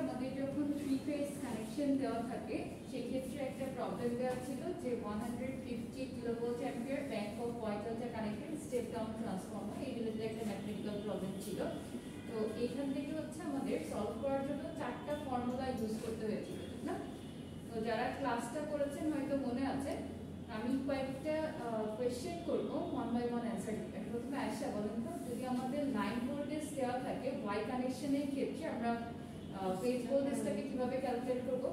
আমাদের যখন 3 phase connection দেওয়া থাকে সেই ক্ষেত্রে একটা প্রবলেম দেওয়া ছিল যে 150 kilovolt ampere back of pointer connected step down transformer এই রিলেটেড একটা ম্যাথমেটিক্যাল প্রবলেম ছিল। তো এইখান থেকে হচ্ছে আমাদের সলভ করার জন্য 4টা ফর্মুলা ইউজ করতে হয়েছিল, ঠিক না? তো যারা ক্লাসটা করেছেন হয়তো মনে আছে, আমি কয়েকটা কোয়েশ্চেন করব, ওয়ান বাই ওয়ান অ্যান্সার দিবেন। প্রথমে আয়শা বলেন তো, যদি আমাদের লাইন ভোল্টেজ দেওয়া থাকে ওয়াই কানেকশনের ক্ষেত্রে আমরা ফেজ ভোল্টেজটাকে কিভাবে ক্যালকুলেট করব?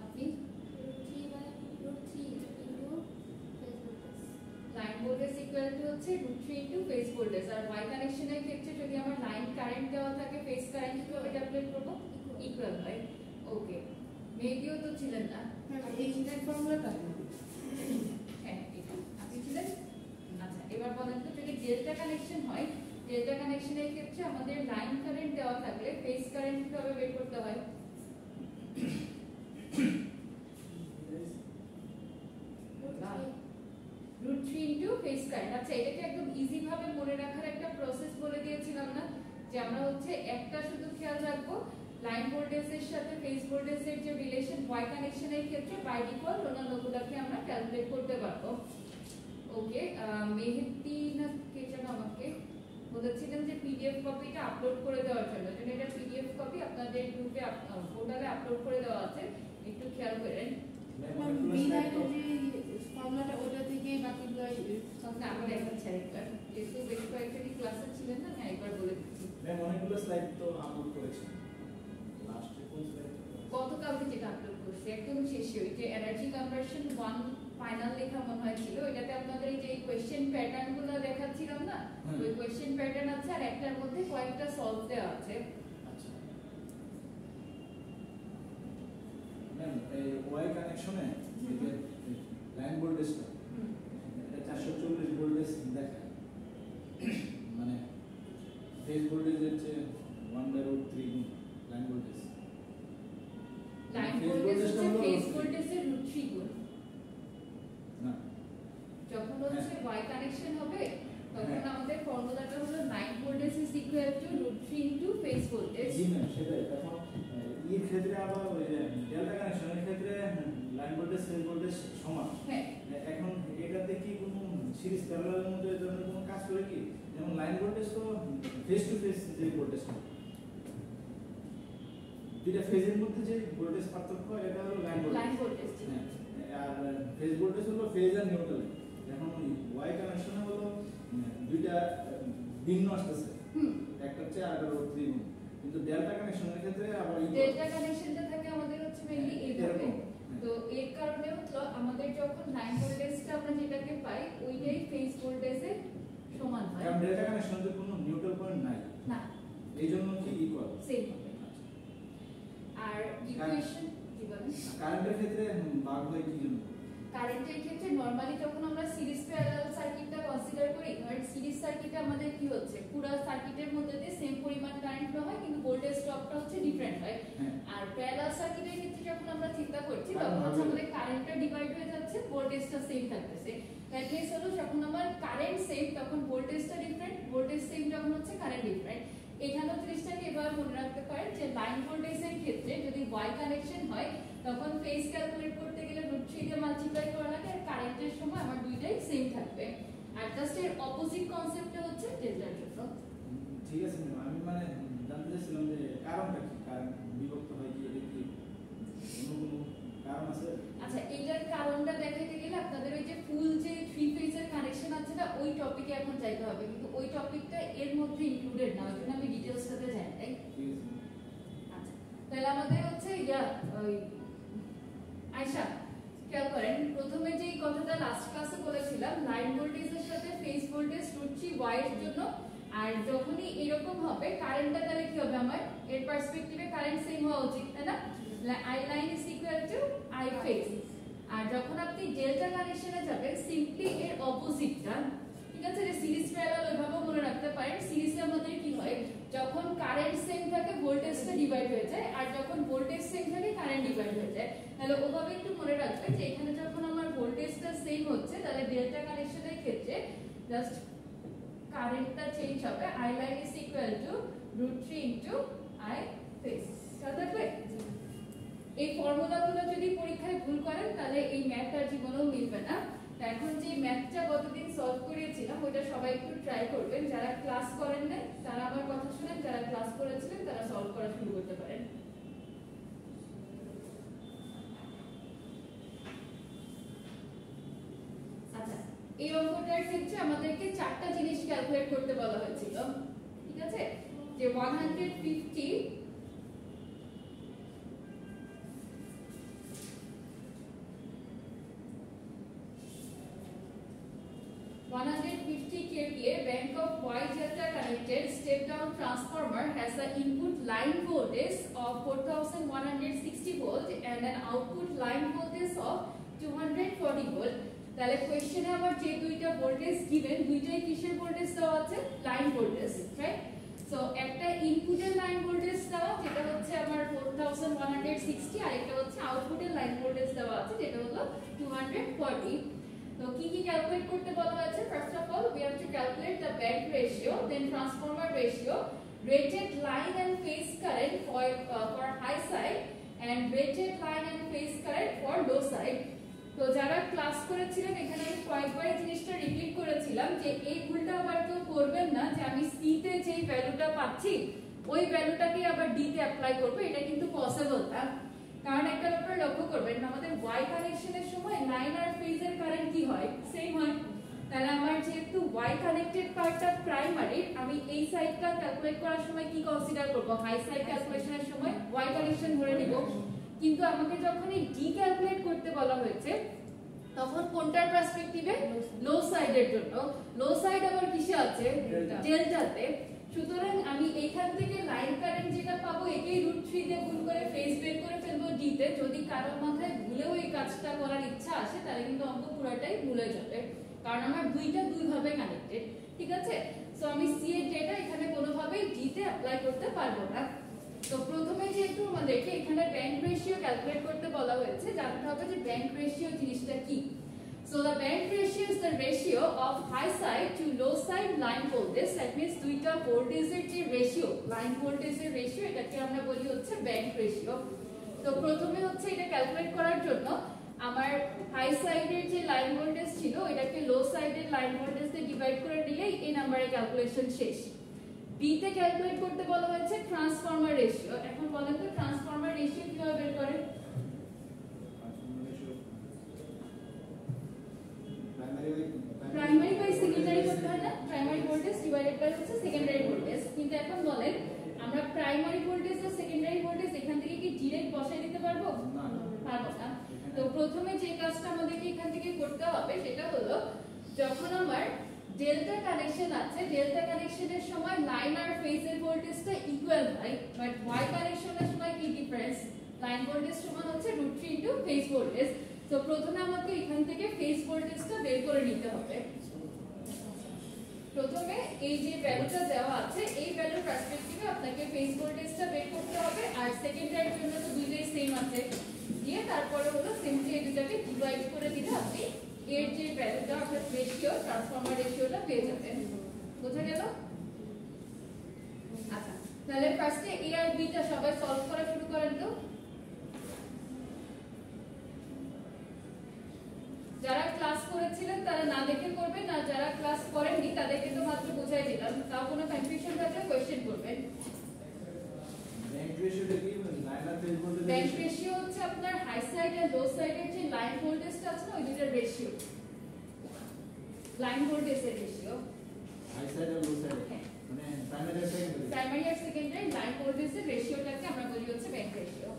আপনি লাইন ভোল্টেজ ইকুয়াল টু হচ্ছে √3 ইনটু ফেজ ভোল্টেজ। আর ওয়াই কানেকশনের ক্ষেত্রে যদি আমার লাইন কারেন্ট দেওয়া থাকে ফেজ কারেন্ট কিভাবে ক্যালকুলেট করব? Equal, right? ওকে, মেবিও তো ছিলেন না, আপনি ছিলেন ফর্মুলাটা? হ্যাঁ, এটা আপনি ছিলেন। আচ্ছা, এবার বলেন তো, যদি ডেল্টা কানেকশন হয়, ডেল্টা কানেকশনের ক্ষেত্রে আমাদের লাইন কারেন্ট দেওয়া থাকলে ফেজ কারেন্ট কিভাবে বের করতে হয়? √3 ইনটু ফেজ কারেন্ট। আচ্ছা, এটাকে একদম ইজি ভাবে মনে রাখার একটা প্রসেস বলে দিয়েছিলাম না, যে আমরা হচ্ছে একটা শুধু খেয়াল রাখবো, লাইন ভোল্টেজের সাথে ফেজ ভোল্টেজের যে রিলেশন ওয়াই কানেকশনের ক্ষেত্রে বাই ডিফল্ট অন্যান্যগুলোকে আমরা ক্যালকুলেট করতে পারবো। ওকে, মেহেদি না কে যেন আমাকে বলেছিলেন যে পিডিএফ কপিটা আপলোড করে দেওয়ার জন্য, এটা পিডিএফ কপি আপনাদের গ্রুপে পোর্টালে আপলোড করে দেওয়া আছে, একটু খেয়াল করেন। ফর্মুলাটা ওটা থেকে বাকিগুলো সবটা আমরা দেখাচ্ছি আরেকবার, যেহেতু বেশ কয়েকটি ক্লাসে ছিলেন না, আমি একবার বলে দিচ্ছি। ম্যাম অনেকগুলো স্লাইড তো আপলোড করেছেন, লাস্টে কোন স্লাইড? গতকালকে যেটা আপলোড করছি একদম শেষে, ওই যে এনার্জি কনভার্সন 1 ফাইনাল লেখা মনে হয় ছিল, এটাতে আপনাদের এই যে কোশ্চেন প্যাটার্নগুলো দেখাচ্ছিলাম না, ওই কোশ্চেন প্যাটার্ন আছে আর একটার মধ্যে কয়েকটা সলভ দেওয়া আছে। আচ্ছা ম্যাম, এই ওয়াই কানেকশনে এই লাইন ভোল্টেজটা এটা 440 ভোল্টেজ দেখায়, মানে ফেজ ভোল্টেজের চেয়ে 1/√3 গুণ লাইন ভোল্টেজ। লাইন ভোল্টেজ হচ্ছে ফেজ ভোল্টেজের √3 গুণ না, যখন হচ্ছে ওয়াই কানেকশন হবে তখন আমাদের ফর্মুলাটা হলো line voltage is equal to √3 into phase voltage. G ma'am, সেটাই। এখন এর ক্ষেত্রে আবার ওই যে ডেল্টা কানেকশনের ক্ষেত্রে লাইন ভোল্টেজ ফেজ ভোল্টেজ সমান। হ্যাঁ, এখন এটাতে কি কোনো সিরিজ প্যারালালের মধ্যে এই ধরনের কোনো কাজ করে কি? যেমন লাইন ভোল্টেজ তো ফেজ টু ফেজ যে ভোল্টেজ, দুইটা ফেজের মধ্যে যে ভোল্টেজ পার্থক্য এটা হলো লাইন ভোল্টেজ। হ্যাঁ, আর ফেজ ভোল্টেজ হলো ফেজ আর নিউট্রাল। এখন ওয়াই কানেকশনে হলো দুইটা ভিন্ন আসতেছে, একটা হচ্ছে √3 গুণ, কিন্তু ডেল্টা কানেকশনের ক্ষেত্রে আবার ডেল্টা কানেকশনটা থাকে আমাদের হচ্ছে মেইনলি এইভাবে। তো এর কারণে হলো আমাদের যখন লাইন ভোল্টেজটা আমরা যেটাকে পাই ওইটাই ফেজ ভোল্টেজের সমান হয়। কারণ ডেল্টা কানেকশনে কোনো নিউট্রাল পয়েন্ট নাই না, এইজন্য কি ইকুয়াল সেম হবে। আর ইকুয়েশন কি বলেন? কারেন্টের ক্ষেত্রে ভাগ হয় কি জন্য? কারেন্টের ক্ষেত্রে নরমালি যখন আমরা সিরিজ প্যারালাল সার্কিটটা কনসিডার করি, ধরেন সিরিজ সার্কিটে আমাদের কি হচ্ছে, পুরো সার্কিটের মধ্যে দিয়ে সেম পরিমাণ কারেন্ট ফ্লো হয় কিন্তু ভোল্টেজ ড্রপটা হচ্ছে ডিফারেন্ট হয়। আর প্যারালাল সার্কিটের ক্ষেত্রে যখন আমরা চিন্তা করছি তখন হচ্ছে আমাদের কারেন্টটা ডিভাইড হয়ে যাচ্ছে, ভোল্টেজটা সেম থাকতেছে। দ্যাট মিন্স হলো যখন আমার কারেন্ট সেম তখন ভোল্টেজটা ডিফারেন্ট, ভোল্টেজ সেম যখন হচ্ছে কারেন্ট ডিফারেন্ট। এখানেও জিনিসটাকে এবার মনে রাখতে পারেন যে লাইন ভোল্টেজের ক্ষেত্রে যদি ওয়াই কানেকশন হয় তখন ফেজ ক্যালকুলেট করতে গেলে √3 দিয়ে মাল্টিপ্লাই করা লাগে, আর কারেন্টের সময় আমার দুইটাই সেম থাকবে। আর জাস্ট এর অপোজিট কনসেপ্টটা হচ্ছে ডেল্টার জন্য। ঠিক আছে ম্যাম, আমি মানে জানতে চাইছিলাম যে কারণটা কি, কারণ বিভক্ত হয় কি, এটা কি কোনো কারণ আছে? আচ্ছা, এটার কারণটা দেখাতে গেলে আপনাদের ওই যে ফুল যে 3 ফেজের কানেকশন আছে না, ওই টপিকে এখন যাইতে হবে, কিন্তু ওই টপিকটা এর মধ্যে ইনক্লুডেড না, ওই জন্য আমি ডিটেইলসটাতে যাই না। আচ্ছা, তাহলে আমাদের হচ্ছে ওই আয়শা খেয়াল করেন, প্রথমে যে কথাটা লাস্ট ক্লাসে বলেছিলাম লাইন ভোল্টেজের সাথে ফেজ ভোল্টেজ √3 ওয়াই এর জন্য, আর যখনই এরকম হবে কারেন্টটা তাহলে কি হবে, আমার এর পার্সপেক্টিভে কারেন্ট সেম হওয়া উচিত, তাই না? I line is equal to I phase। আর যখন আপনি ডেল্টা কানেকশনে যাবেন সিম্পলি এর অপোজিটটা, ঠিক আছে? যে সিরিজ প্যারালাল ওইভাবে মনে রাখতে পারেন, সিরিজের মধ্যে কি হয়, যখন কারেন্ট সেম থাকে ভোল্টেজটা ডিভাইড হয়ে যায়, আর যখন ভোল্টেজ সেম থাকে কারেন্ট ডিভাইড হয়ে যায়। তাহলে ওভাবে একটু মনে রাখবেন যে এখানে যখন আমার ভোল্টেজটা সেম হচ্ছে তাহলে ডেল্টা কানেকশনের ক্ষেত্রে জাস্ট কারেন্টটা চেঞ্জ হবে, I line is equal to √3 into I face থাকবে। এই ফর্মুলাগুলো যদি পরীক্ষায় ভুল করেন তাহলে এই ম্যাথ আর জীবনেও মিলবে না। এখন যে ম্যাথটা গতদিন সলভ করিয়েছিলাম ওটা সবাই একটু ট্রাই করবেন, যারা ক্লাস করেন নাই তারা আমার কথা শুনেন, যারা ক্লাস করেছিলেন তারা সলভ করা শুরু করতে পারেন। আচ্ছা, এই অঙ্কটার ক্ষেত্রে আমাদেরকে চারটা জিনিস ক্যালকুলেট করতে বলা হয়েছিল, ঠিক আছে? যে 150 kVA bank of Y delta connected step down transformer has an input line voltage of 4160 volt and an output line voltage of 240 volt. তাহলে কোশ্চেনে আমার যে দুইটা ভোল্টেজ গিভেন, দুইটাই কিসের ভোল্টেজ দেওয়া আছে? Line voltage, right? সো একটা ইনপুটের লাইন ভোল্টেজ দেওয়া যেটা হচ্ছে আমার 4160 আর একটা হচ্ছে আউটপুটের লাইন ভোল্টেজ দেওয়া আছে যেটা হলো 240। তো কি কি ক্যালকুলেট করতে বলা হয়েছে? First of all we have to calculate the band ratio, then transformer ratio, rated line and phase current for high side and rated line and phase current for low side. তো যারা class করেছিলেন এখানে আমি কয়েকবার এই জিনিসটা repeat করেছিলাম যে এই ভুলটা আবার কেউ করবেন না যে আমি সি তে যেই ভ্যালুটা পাচ্ছি ওই ভ্যালুটাকে আবার ডি তে অ্যাপ্লাই করব, এটা কিন্তু পসিবল না। কারণ একটা ব্যাপার লক্ষ্য করবেন, আমাদের ওয়াই কানেকশনের সময় লাইন আর ফেজের কারেন্ট কি হয়? সেম হয়। তাহলে আমার যেহেতু ওয়াই কানেক্টেড পার্টটা প্রাইমারি, আমি এই সাইডটা ক্যালকুলেট করার সময় কি কনসিডার করব? হাই সাইড ক্যালকুলেশনের সময় ওয়াই কানেকশন ধরে নিব। কিন্তু আমাকে যখন এই ডি ক্যালকুলেট করতে বলা হয়েছে তখন কোনটার পার্সপেক্টিভে? লো সাইডের জন্য। লো সাইড আবার কিসে আছে? ডেল্টাতে। সুতরাং আমি এইখান থেকে লাইন কারেন্ট যেটা পাবো একেই √3 দিয়ে গুণ করে ফেজ বের করে ফেলবো ডি তে। যদি কারোর মাথায় ভুলেও এই কাজটা করার ইচ্ছা আসে তাহলে কিন্তু অঙ্ক পুরোটাই ভুলে যাবে, কারণ আমার দুইটা দুই ভাবে কানেক্টেড, ঠিক আছে? সো আমি সি এর ডেটা এখানে কোনোভাবেই ডি তে অ্যাপ্লাই করতে পারবো না। তো প্রথমে যেহেতু আমাদেরকে এখানে ব্যান্ড রেশিও ক্যালকুলেট করতে বলা হয়েছে, জানতে হবে যে ব্যান্ড রেশিও জিনিসটা কি। So the band ratio is the ratio of high side to low side line voltage. That means দুইটা ভোল্টেজের যে রেশিও, লাইন ভোল্টেজের রেশিও, এটাকে আমরা বলি হচ্ছে ব্যান্ড রেশিও। তো প্রথমে হচ্ছে এটা ক্যালকুলেট করার জন্য আমার হাই সাইডের যে লাইন ভোল্টেজ ছিল এটাকে লো সাইডের লাইন ভোল্টেজ দিয়ে ডিভাইড করে দিলেই এই নাম্বারের ক্যালকুলেশন শেষ। বি তে ক্যালকুলেট করতে বলা হয়েছে ট্রান্সফরমার রেশিও। এখন বলেন তো ট্রান্সফরমার রেশিও কিভাবে বের করে? প্রাইমারি বাই সেকেন্ডারি করতে হয় না? প্রাইমারি ভোল্টেজ ডিভাইডেড বাই হচ্ছে সেকেন্ডারি ভোল্টেজ। কিন্তু এখন বলেন আমরা প্রাইমারি ভোল্টেজ আর সেকেন্ডারি ভোল্টেজ এখান থেকে কি ডাইরেক্ট বসাই দিতে পারবো? না, পারবো না। তো প্রথমে যে কাজটা আমাদেরকে এখান থেকে করতে হবে সেটা হলো যখন আমার ডেল্টা কানেকশন আছে, ডেল্টা কানেকশনের সময় লাইন আর ফেজের ভোল্টেজটা ইকুয়াল হয়, বাট ওয়াই কানেকশনের সময় কি ডিফারেন্স? লাইন ভোল্টেজ সমান হচ্ছে √3 ইনটু ফেজ ভোল্টেজ। তো প্রথমে আমাকে এখান থেকে ফেজ ভোল্টেজটা বের করে নিতে হবে। প্রথমে এই যে ভ্যালুটা দেওয়া আছে এই ভ্যালুর পার্সপেক্টিভে আপনাকে ফেজ ভোল্টেজটা বের করতে হবে, আর সেকেন্ডারির জন্য তো দুইটাই সেম আছে, দিয়ে তারপরে হলো সিম্পলি এই দুটাকে ডিভাইড করে দিলে আপনি এর যে ভ্যালুটা অর্থাৎ রেশিও, ট্রান্সফরমার রেশিওটা পেয়ে যাবেন। বোঝা গেল? আচ্ছা, তাহলে ফার্স্টে এ আর বিটা সবাই সলভ করা শুরু করেন তো। যারা ক্লাস করেছিলেন তারা না দেখে করবেন, আর যারা ক্লাস করেননি তাদেরকে তো মাত্র বোঝাই দিলাম, তাও কোনো কনফিউশন থাকলে কোশ্চেন করবেন। ব্যান্ড রেশিওটা কি? লাইন আর ফেজ ভোল্টেজ। ব্যান্ড রেশিও হচ্ছে আপনার হাই সাইড আর লো সাইডের যে লাইন ভোল্টেজটা আছে না ওই দুটোর রেশিও, লাইন ভোল্টেজের রেশিও। হাই সাইড আর লো সাইড মানে প্রাইমারি আর সেকেন্ডারি। প্রাইমারি আর সেকেন্ডারি লাইন ভোল্টেজের রেশিওটাকে আমরা বলি হচ্ছে ব্যান্ড রেশিও।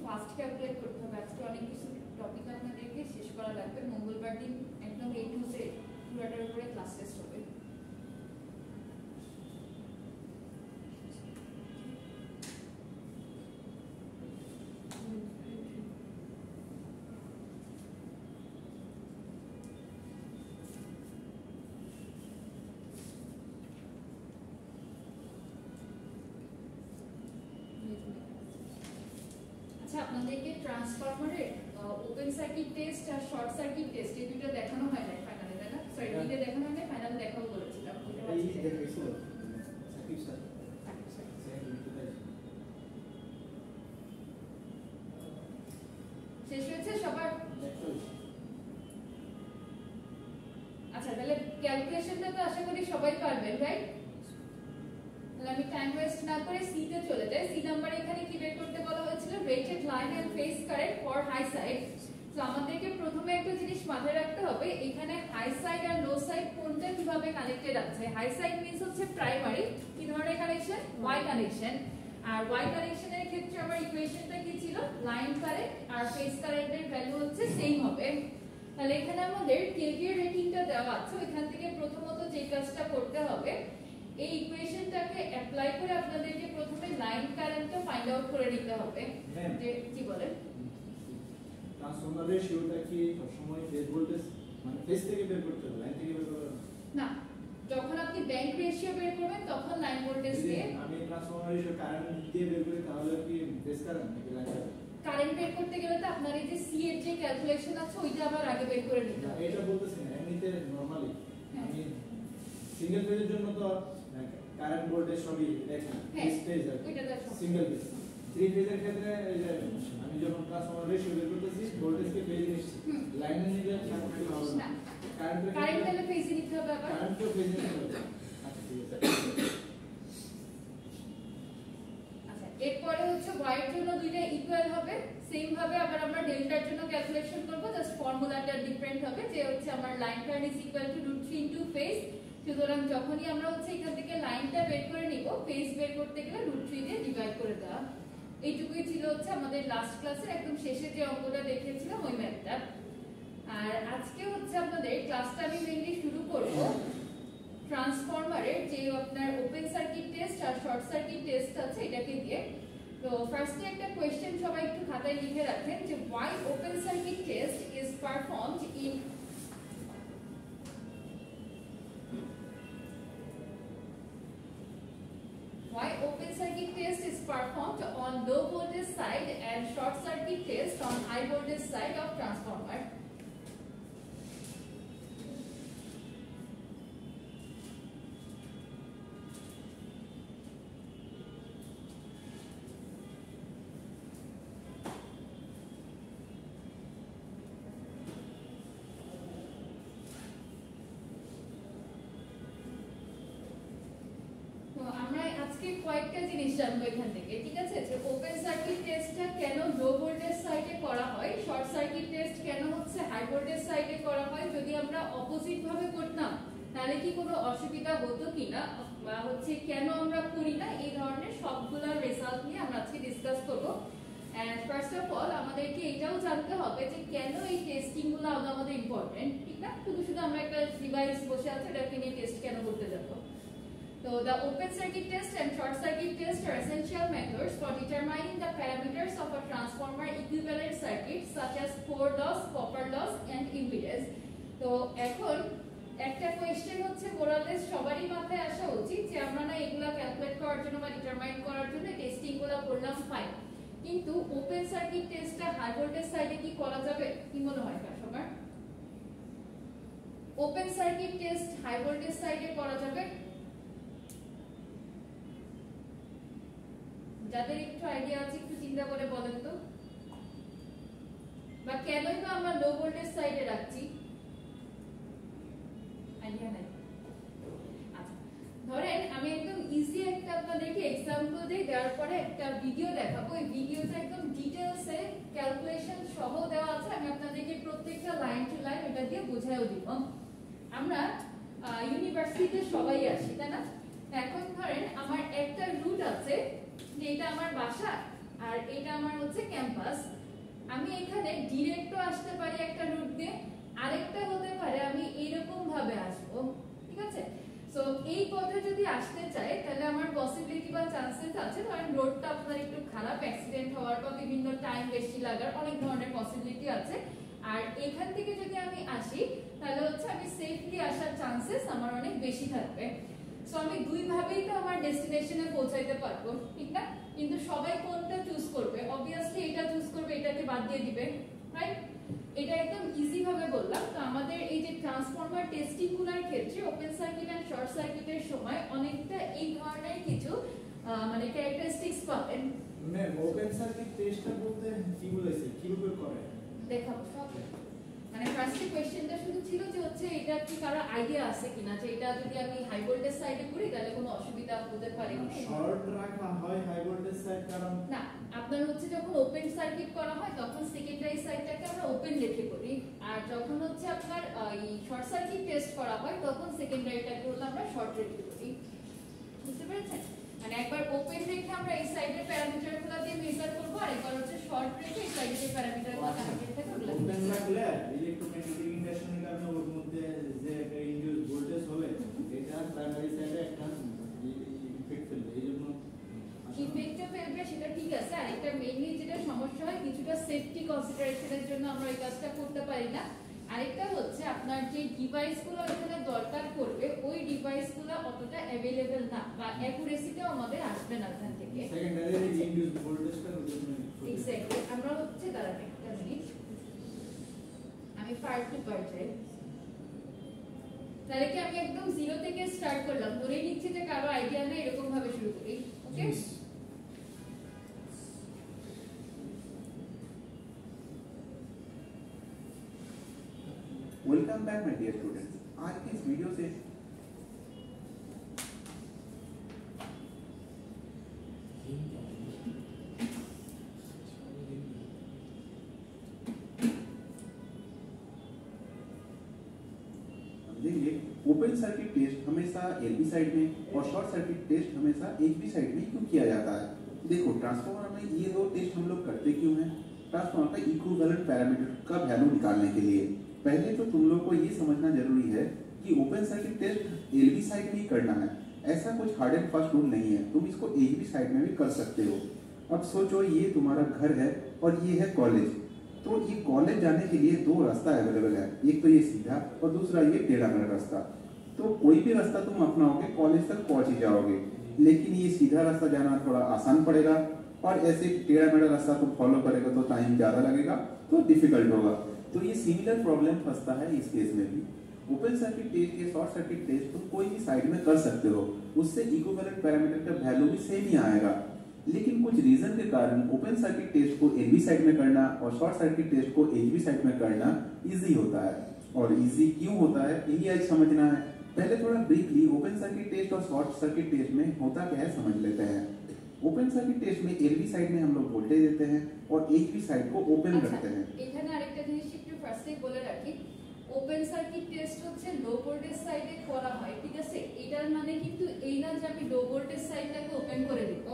ফাস্ট ক্যালকুলেট করতে হবে। আজকে অনেক কিছু টপিক আপনাদেরকে শেষ করা লাগবে। মঙ্গলবার দিন একদম A to Z পুরোটার উপরে ক্লাস টেস্ট হবে। আচ্ছা, আপনাদেরকে ট্রান্সফরমারের ওপেন সার্কিট টেস্ট আর শর্ট সার্কিট টেস্ট এই দুটো দেখানো হয় না ফাইনালে, তাই না? সরি, দুটো দেখানো হয় না, ফাইনালে দেখাবো বলেছিলাম। এই দেখাইছিল সাকিব স্যার শেষ হয়েছে সবার? আচ্ছা, তাহলে ক্যালকুলেশনটা তো আশা করি সবাই পারবেন, রাইট? তাহলে আমি টাইম ওয়েস্ট না করে সি তে চলে যাই। সি নাম্বার এখানে কি বের করতে বলা হয়েছিল? Rated line and phase current for high side. তো আমাদেরকে প্রথমে একটা জিনিস মাথায় রাখতে হবে, এখানে হাই সাইড আর লো সাইড কোনটা কিভাবে কানেক্টেড আছে। হাই সাইড মিন্স হচ্ছে প্রাইমারি, কি ধরনের কানেকশন? Y connection. আর ওয়াই কানেকশনের ক্ষেত্রে আমার ইকুয়েশনটা কি ছিল? লাইন কারেন্ট আর ফেজ কারেন্টের ভ্যালু হচ্ছে সেম হবে। তাহলে এখানে আমাদের কেভিএ রেটিংটা দেওয়া আছে, এখান থেকে প্রথমত যে কাজটা করতে হবে, এই ইকুয়েশনটাকে অ্যাপ্লাই করে আপনাদেরকে প্রথমে লাইন কারেন্টটা ফাইন্ড আউট করে নিতে হবে। যে কি বলেন, ট্রান্সফরমার রেশিওটা কি সবসময় ফেজ ভোল্টেজ মানে ফেজ থেকে বের করতে হবে, লাইন থেকে বের করতে হবে না? যখন আপনি ব্যাংক রেশিও বের করবেন তখন লাইন ভোল্টেজ দিয়ে, আমি ট্রান্সফরমার রেশিও কারেন্ট দিয়ে বের করি, তাহলে কি ফেজ কারেন্ট নাকি লাইন কারেন্ট? কারেন্ট বের করতে গেলে তো আপনার এই যে সি এর যে ক্যালকুলেশন আছে ওইটা আবার আগে বের করে নিতে হবে। এটা বলতেছি না, এমনিতে নরমালি আমি সিঙ্গেল ফেজের জন্য তো কারেন্ট ভোল্টেজ সবই দেখি ফেজ আর সিঙ্গেল ফেজ। থ্রি ফেজের ক্ষেত্রে আমি যখন ট্রান্সফরমার রেশিও বের করতেছি ভোল্টেজকে ফেজ নিচ্ছি, লাইনে নিলে সাপোর্ট হবে না, কারেন্ট তাহলে ফেজে নিতে হবে আবার, কারেন্টও ফেজ নিতে হবে। আচ্ছা ঠিক আছে। আচ্ছা, এরপরে হচ্ছে y এর জন্য দুইটা ইকুয়াল হবে, সেম ভাবে আবার আমরা ডেল্টার জন্য ক্যালকুলেশন করব, জাস্ট ফর্মুলাটা ডিফারেন্ট হবে, যে হচ্ছে আমার line current is equal to √3 into phase. সুতরাং যখনই আমরা হচ্ছে এখান থেকে লাইনটা বের করে নিব, ফেজ বের করতে গেলে √3 দিয়ে ডিভাইড করে দেওয়া। এইটুকুই ছিল হচ্ছে আমাদের লাস্ট ক্লাসের একদম শেষে যে অঙ্কটা দেখিয়েছিলাম ওই ম্যাথটা। আর আজকে হচ্ছে আপনাদের ক্লাসটা আমি মেইনলি শুরু করব ট্রান্সফরমারের যে আপনার ওপেন সার্কিট টেস্ট আর শর্ট সার্কিট টেস্ট আছে এটাকে দিয়ে। তো ফার্স্টে একটা কোশ্চেন সবাই একটু খাতায় লিখে রাখেন যে why open circuit test is performed in on low voltage side and short circuit test on high voltage side of transformer. কয়েকটা জিনিস জানবো এখান থেকে, ঠিক আছে? যে ওপেন সার্কিট টেস্টটা কেন লো ভোল্টেজ সাইডে করা হয়, শর্ট সার্কিট টেস্ট কেন হচ্ছে হাই ভোল্টেজ সাইডে করা হয়, যদি আমরা অপোজিট ভাবে করতাম তাহলে কি কোনো অসুবিধা হতো কিনা, বা হচ্ছে কেন আমরা করি না, এই ধরনের সবগুলা রেজাল্ট নিয়ে আমরা আজকে ডিসকাস করব। এন্ড ফার্স্ট অফ অল আমাদেরকে এটাও জানতে হবে যে কেন এই টেস্টিং গুলো আমাদের ইম্পর্টেন্ট, ঠিক না? শুধু শুধু আমরা একটা ডিভাইস বসে আছে এটাকে নিয়ে টেস্ট কেন করতে যাব। So the open circuit test and short circuit test are essential methods for determining the parameters of a transformer equivalent circuit such as core loss, copper loss and impedance. তো এখন একটা কোশ্চেন হচ্ছে মোরালেস সবারই মাথায় আসা উচিত যে আমরা না এগুলা ক্যালকুলেট করার জন্য বা ডিটারমাইন করার জন্য টেস্টিং গুলো করলাম, ফাইন, কিন্তু ওপেন সার্কিট টেস্টটা হাই ভোল্টেজ সাইডে কি করা যাবে? কি মনে হয় সবার? Open circuit test high voltage সাইডে করা যাবে? যাদের একটু আইডিয়া আছে একটু চিন্তা করে বলেন তো, বা কেনই বা আমরা লো ভোল্টেজ সাইডে রাখছি? আইডিয়া নাই। আচ্ছা, ধরেন আমি একদম ইজি একটা আপনাদেরকে एग्जांपल দেই, দেওয়ার পরে একটা ভিডিও দেখাবো। এই ভিডিওতে একদম ডিটেইলসে ক্যালকুলেশন সহ দেওয়া আছে, আমি আপনাদেরকে প্রত্যেকটা লাইন টু লাইন এটা দিয়ে বোঝায়ও দিব। আমরা ইউনিভার্সিটিতে সবাই আসি, তাই না? এখন ধরেন আমার একটা রুট আছে, এটা আমার বাসা, আর এটা আমার হচ্ছে ক্যাম্পাস। আমি এখানে ডিরেক্টও আসতে পারি একটা রুট দিয়ে, আরেকটা হতে পারে আমি এইরকম ভাবে আসবো, ঠিক আছে। সো এই পথে যদি আসতে চাই তাহলে আমার পসিবিলিটি বা চান্সেস আছে, কারণ রোডটা আপনার একটু খারাপ, অ্যাক্সিডেন্ট হওয়ার বা বিভিন্ন টাইম বেশি লাগার অনেক ধরনের পসিবিলিটি আছে। আর এখান থেকে যদি আমি আসি তাহলে হচ্ছে আমি সেফলি আসার চান্সেস আমার অনেক বেশি থাকবে। সো আমি দুই ভাবেই তো আমার ডেস্টিনেশনে পৌঁছাইতে পারবো, ঠিক না? কিন্তু সবাই কোনটা চুজ করবে? অবভিয়াসলি এটা চুজ করবে, এটাকে বাদ দিয়ে দিবে, রাইট? এটা একদম ইজি ভাবে বললাম। তো আমাদের এই যে ট্রান্সফর্মার টেস্টিংগুলোর ক্ষেত্রে ওপেন সার্কিট এন্ড শর্ট সার্কিটের সময় অনেকটা এই ধরনের কিছু মানে ক্যারেক্টারিস্টিক্স পাবেন। ম্যাম ওপেন সার্কিট টেস্টটা বলতে কি বলেছে, কিভাবে করে দেখাবো সব। মানে ফার্স্ট কোশ্চেনটা শুধু ছিল যে হচ্ছে এটা কি কারো আইডিয়া আছে কিনা যে এটা যদি আমি হাই ভোল্টেজ সাইডে করি তাহলে কোনো অসুবিধা হতে পারে কিনা। শর্ট রাখা হয় হাই ভোল্টেজ সাইড, কারণ না, আপনার হচ্ছে যখন ওপেন সার্কিট করা হয় তখন সেকেন্ডারি সাইডটাকে আমরা ওপেন রেখে করি, আর যখন হচ্ছে আপনার এই শর্ট সার্কিট টেস্ট করা হয় তখন সেকেন্ডারিটাকে হলো আমরা শর্ট রেখে করি। বুঝতে পেরেছেন? মানে একবার ওপেন রেখে আমরা এই সাইডের প্যারামিটারগুলো দিয়ে মেজার করব, আর একবার হচ্ছে শর্ট রেখে এই সাইডের প্যারামিটারগুলো কানেক্টেড থাকে ওগুলো ওপেন রাখলে ইলেকট্রোম্যাগনেটিক ইন্ডাকশনের কারণে ওর মধ্যে যে একটা ইনডিউস ভোল্টেজ হবে এটা প্রাইমারি সাইডে একটা ইফেক্ট ফেলবে, এইজন্য ইফেক্টটা ফেলবে, সেটা ঠিক আছে। আর একটা মেইনলি যেটা সমস্যা হয় কিছুটা সেফটি কনসিডারেশনের জন্য আমরা এই কাজটা করতে পারি না। আরেকটা হচ্ছে আপনার যে ডিভাইসগুলো এখানে দরকার করবে ওই ডিভাইসগুলো অতটা অ্যাভেলেবল না, বা অ্যাকুরেসিটাও আমাদের আসবে না এখান থেকে। সেকেন্ডারি ইনডিউস ভোল্টেজটা এক্স্যাক্টলি। আমরা হচ্ছে দাঁড়ান একটা মিনিট, আমি পার্ট টু পার্ট যাই। তাহলে কি আমি একদম জিরো থেকে স্টার্ট করলাম, ধরে নিচ্ছি যে কারো আইডিয়া নেই, এরকম ভাবে শুরু করি, okay? Welcome back my dear students. आज की इस वीडियो से देखेंगे ओपन सर्किट टेस्ट हमेशा एलबी साइड में और शॉर्ट सर्किट टेस्ट हमेशा एचबी साइड में क्यों किया जाता है। देखो ट्रांसफार्मर में ये दो टेस्ट हम लोग करते क्यों हैं। ट्रांसफार्मर का इक्विवेलेंट पैरामीटर का वैल्यू निकालने के लिए पहले तो तुम लोग को ये समझना जरूरी है कि open circuit test LV side में ही करना है, ऐसा कुछ हार्ड एंड फास्ट रूल नहीं है, तुम इसको एचबी साइड में भी कर सकते हो। अब सोचो ये तुम्हारा घर है और ये है कॉलेज, तो ये कॉलेज जाने के लिए दो रास्ता अवेलेबल है, एक तो ये सीधा और दूसरा ये टेढ़ा मेढ़ा रास्ता। तो कोई भी रास्ता तुम अपनाओगे कॉलेज तक पहुंच ही जाओगे, लेकिन ये सीधा रास्ता जाना थोड़ा आसान पड़ेगा और ऐसे टेढ़ा मेढ़ा रास्ता तुम फॉलो करेगा तो टाइम ज्यादा लगेगा, तो डिफिकल्ट होगा। तो ये सिमिलर प्रॉब्लम फंसता है इस केस में भी। ओपन सर्किट टेस्ट या शॉर्ट सर्किट टेस्ट तुम कोई भी साइड में कर सकते हो, उससे इक्विवेलेंट पैरामीटर का वैल्यू भी सेम ही आएगा। लेकिन कुछ रीजन के कारण ओपन सर्किट टेस्ट को एलबी साइड में करना और शॉर्ट सर्किट टेस्ट को एचबी साइड में करना इजी होता है। और इजी क्यों होता है यही आज समझना है। पहले थोड़ा ब्रीफली ओपन सर्किट टेस्ट और शॉर्ट सर्किट टेस्ट में होता क्या है समझ लेते हैं। ओपन सर्किट टेस्ट में एलबी साइड में हम लोग वोल्टेज देते हैं और एचबी साइड को ओपन रखते हैं। এখানে আরেকটা জিনিস একটু ফার্স্টে বলে রাখি, ওপেন সার্কিট টেস্ট হচ্ছে লো ভোল্টেজ সাইডে করা হয়, ঠিক আছে? এটার মানে কিন্তু এই না যে আমি লো ভোল্টেজ সাইডটাকে ওপেন করে দিব,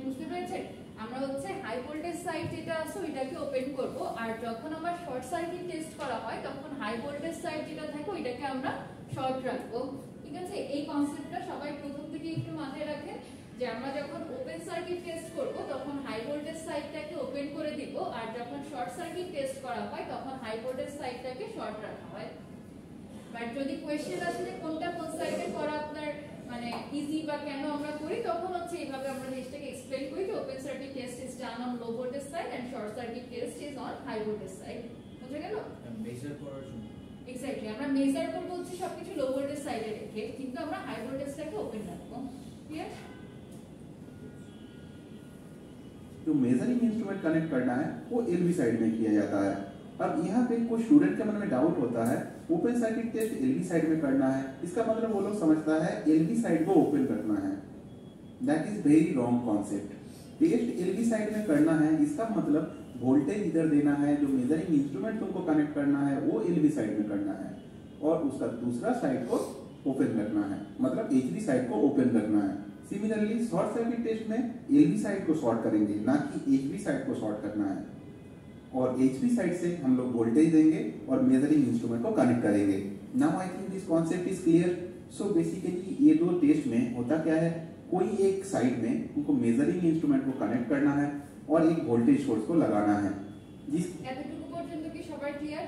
বুঝতে পেরেছেন? আমরা হচ্ছে হাই ভোল্টেজ সাইড যেটা আছে ওইটাকে ওপেন করব, আর যখন আমার শর্ট সার্কিট টেস্ট করা হয় তখন হাই ভোল্টেজ সাইড যেটা থাকে ওইটাকে আমরা শর্ট রাখবো, ঠিক আছে? এই কনসেপ্টটা সবাই প্রথম থেকে একটু মাথায় রাখেন যে আমরা যখন ওপেন সার্কিট টেস্ট করব তখন হাই ভোল্টেজ সাইডটাকে ওপেন করে দিব, আর যখন শর্ট সার্কিট টেস্ট করা হয় তখন হাই ভোল্টেজ সাইডটাকে শর্ট রাখা হয়। বাট যদি কোশ্চেন আসে যে কোনটা কোন সাইডে করা আপনার মানে ইজি বা কেন আমরা করি, তখন হচ্ছে এইভাবে আমরা জিনিসটাকে এক্সপ্লেইন করি যে open circuit test is done on low voltage side and short circuit test is on high voltage side. বুঝা গেল? মেজার করার জন্য এক্স্যাক্টলি আমরা মেজার করব হচ্ছে সবকিছু লো ভোল্টেজ সাইডে রেখে, কিন্তু আমরা হাই ভোল্টেজটাকে ওপেন রাখবো। ক্লিয়ার? जो मेजरिंग इंस्ट्रूमेंट कनेक्ट करना है वो एलबी साइड में किया जाता है। अब यहाँ पे कुछ स्टूडेंट के मन में डाउट होता है open circuit test LV side में करना है, इसका मतलब वो लोग समझता है एलबी साइड को ओपन रखना है। That is very wrong concept. Test LV side में करना है इसका मतलब वोल्टेज इधर देना है, जो मेजरिंग इंस्ट्रूमेंट तुमको कनेक्ट करना है वो एलबी साइड में करना है और उसका दूसरा साइड को ओपन रखना है, मतलब एचबी साइड को ओपन रखना है। सिमिलरली शॉर्ट सर्किट टेस्ट में एलवी साइड को शॉर्ट करेंगे, ना कि एचवी साइड को शॉर्ट करना है। और एचवी साइड से हम लोग वोल्टेज देंगे और मेजरिंग इंस्ट्रूमेंट को कनेक्ट करेंगे। Now I think this concept is clear. So basically ये दो टेस्ट में होता क्या है, कोई एक साइड में उनको मेजरिंग इंस्ट्रूमेंट को कनेक्ट करना है और एक वोल्टेज सोर्स को लगाना है। जिस এতটুকু পর্যন্ত কি সবার ক্লিয়ার?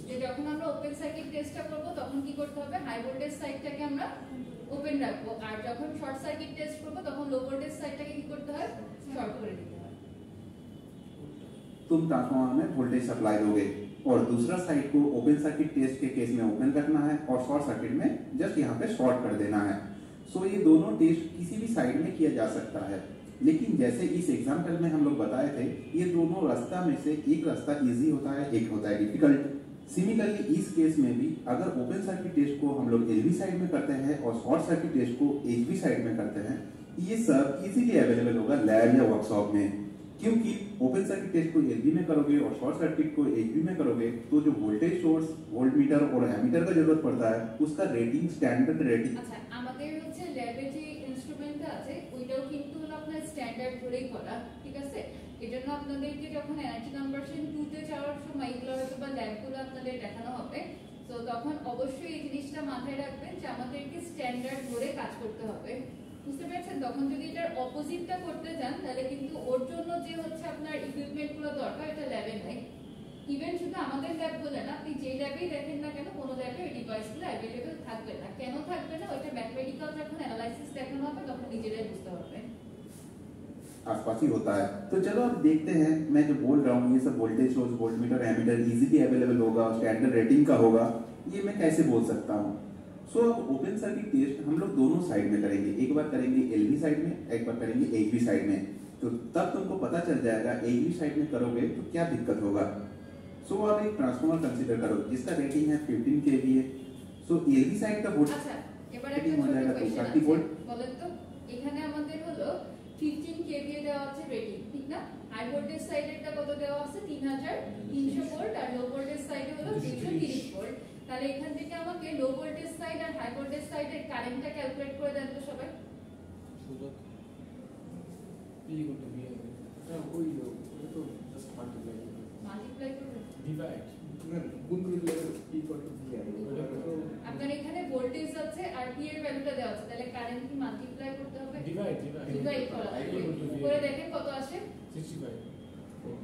যে যখন আমরা ওপেন সার্কিট টেস্টটা করব তখন কি করতে হবে, হাই ভোল্টেজ সাইডটাকে আমরা ওপেন রাখবো, আর যখন শর্ট সার্কিট টেস্ট করব তখন লো ভোল্টেজ সাইডটাকে কি করতে হয়, শর্ট করে দিতে হয়। तुम ट्रांसफार्मर में वोल्टेज सप्लाई दोगे और दूसरा साइड को ओपन सर्किट टेस्ट के केस में ओपन रखना है और शॉर्ट सर्किट में जस्ट यहाँ पे शॉर्ट कर देना है। सो ये दोनों टेस्ट किसी भी साइड में किया जा सकता है, लेकिन जैसे इस एग्जाम्पल में हम लोग बताए थे, ये दोनों रास्ता में से एक रास्ता इजी होता है, एक होता है डिफिकल्ट। सिमिलरली इस केस में भी अगर ओपन सर्किट टेस्ट को हम लोग एलवी साइड में करते हैं और शॉर्ट सर्किट टेस्ट को एचवी साइड में करते हैं, ये सब इजीली अवेलेबल होगा लैब या वर्कशॉप में। क्योंकि ओपन सर्किट टेस्ट को एलवी में करोगे और शॉर्ट सर्किट को एचवी में करोगे तो जो वोल्टेज सोर्स, वोल्टमीटर और एमीटर का जरूरत पड़ता है, उसका रेटिंग स्टैंडर्ड रेटिंग। আচ্ছা, আমাদের হচ্ছে ল্যাবে যে ইনস্ট্রুমেন্টটা আছে ওইটাও কিন্তু হলো আপনার স্ট্যান্ডার্ড ধরেই করা, ঠিক আছে? এজন্য আপনাদেরকে যখন এনার্জি কনভার্সন 2 তে যাওয়ার সময় এগুলো হয়তো বা ল্যাবগুলো আপনাদের দেখানো হবে, তো তখন অবশ্যই এই জিনিসটা মাথায় রাখবেন যে আমাদেরকে স্ট্যান্ডার্ড ধরে কাজ করতে হবে, বুঝতে পেরেছেন? তখন যদি এটার অপোজিটটা করতে যান তাহলে কিন্তু ওর জন্য যে হচ্ছে আপনার ইকুইপমেন্টগুলো দরকার এটা ল্যাবে নাই। ইভেন শুধু আমাদের ল্যাব বলে না, আপনি যে ল্যাবেই দেখেন না কেন কোনো ল্যাবে এই ডিভাইসগুলো অ্যাভেলেবেল থাকবে না। কেন থাকবে না, ওইটা ম্যাথমেটিক্যাল যখন অ্যানালাইসিস দেখানো হবে তখন নিজেরাই বুঝতে পারবেন। आसपास ही होता है। तो चलो अब देखते हैं, मैं जो बोल रहा हूँ ये सब voltage source, voltmeter, ammeter easily available होगा, स्टैंडर्ड रेटिंग का होगा, ये मैं कैसे बोल सकता हूँ। सो ओपन सर्किट टेस्ट हम लोग दोनों साइड में करेंगे, एक बार करेंगे एलवी साइड में, एक बार करेंगे एचवी साइड में। तो तब तुमको पता चल जाएगा एचवी साइड में करोगे तो क्या दिक्कत होगा। सो आप एक ट्रांसफार्मर कंसीडर करो जिसका रेटिंग है 15 kVA। सो एलवी साइड का वोल्ट আচ্ছা, এবার একটা ছোট কোশ্চেন আছে, বলেন তো এখানে আমাদের হলো 15 kVA দেওয়া আছে রেটিং, ঠিক না? হাই ভোল্টেজ সাইডেরটা কত দেওয়া আছে, 3300 ভোল্ট, আর লো ভোল্টেজ সাইডে হলো 230 ভোল্ট। তাহলে এখান থেকে আমাকে লো ভোল্টেজ সাইড আর হাই ভোল্টেজ সাইডের কারেন্টটা ক্যালকুলেট করে দেন তো সবাই। সুযোগ পি করতে গিয়ে ওই ওটা তো জাস্ট মাল্টিপ্লাই করবেন, ডিভাইড না গুণ করে দিলে পি করতে গিয়ে আপনার এখানে ভোল্টেজ আছে আর পি এর ভ্যালুটা দেওয়া আছে, তাহলে কারেন্ট কি মাল্টিপ্লাই করতে হবে, ডিভাইড করা হবে, করে দেখেন কত আসে, 65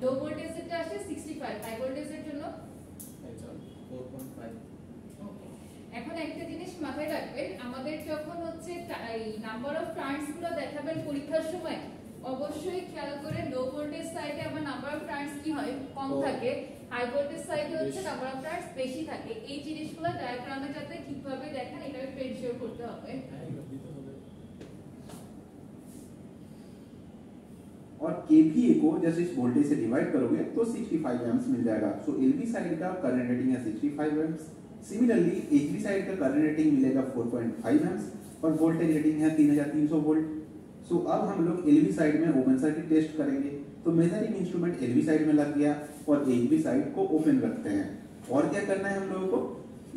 লো ভোল্টেজেরটা আসে 65, হাই ভোল্টেজের জন্য 4.5। এখন একটা জিনিস মাথায় রাখবেন, আমাদের যখন হচ্ছে এই নাম্বার অফ টার্নস গুলো দেখাবেন পরীক্ষার সময়, অবশ্যই খেয়াল করে লো ভোল্টেজ সাইডে আমার নাম্বার অফ টার্নস কি হয়, কম থাকে, হাই ভোল্টেজ সাইডে হচ্ছে নাম্বার অফ টার্নস বেশি থাকে। এই জিনিসগুলো ডায়াগ্রামে যাতে ঠিকভাবে দেখেন এটা একটু এনশিওর করতে হবে। और केवीए को जैसे इस वोल्टेज से डिवाइड करोगे तो 65 एम्प्स मिल जाएगा। सो एलवी साइड का करंट रेटिंग है 65 एम्प्स। सिमिलरली एचवी साइड का करंट रेटिंग मिलेगा 4.5 एम्प्स और वोल्टेज रेटिंग है 3300 वोल्ट। सो अब हम लोग एलवी साइड में ओपन सर्किट टेस्ट करेंगे। तो मेजरिंग इंस्ट्रूमेंट एलवी साइड में लग गया और एचवी साइड को ओपन रखते हैं। और क्या करना है हम लोगों को,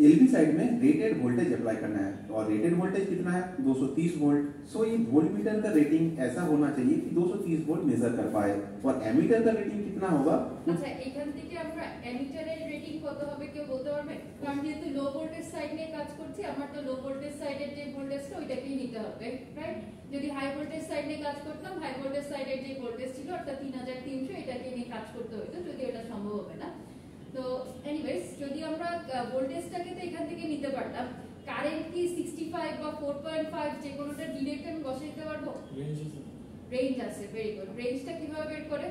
एलवी साइड में रेटेड वोल्टेज अप्लाई करना है और रेटेड वोल्टेज कितना है 230 वोल्ट। सो ये वोल्टमीटर का रेटिंग ऐसा होना चाहिए कि 230 वोल्ट मेजर कर पाए और एमीटर का रेटिंग कितना होगा। আচ্ছা, এখান থেকে আমরা এমিটারের রেটিং কত হবে কেউ বলতে পারবে? কারণ যেহেতু লো ভোল্টেজ সাইড নিয়ে কাজ করছি, আমার তো লো ভোল্টেজ সাইডের যে ভোল্টেজটা ওইটাকেই নিতে হবে, রাইট? যদি হাই ভোল্টেজ সাইড নিয়ে কাজ করতাম, হাই ভোল্টেজ সাইডের যে ভোল্টেজ ছিল অর্থাৎ 3300 এটাকে নিয়ে কাজ করতে হতো, যদি এটা সম্ভব হবে না। তো এনিওয়েজ যদি আমরা ভোল্টেজটাকে তো এখান থেকে নিতে পারতাম, কারেন্ট কি 65 বা 4.5 যে কোনোটা ডিরেক্ট আমি বসে দিতে পারবো? রেঞ্জ আছে, ভেরি গুড। রেঞ্জটা কিভাবে বের করে?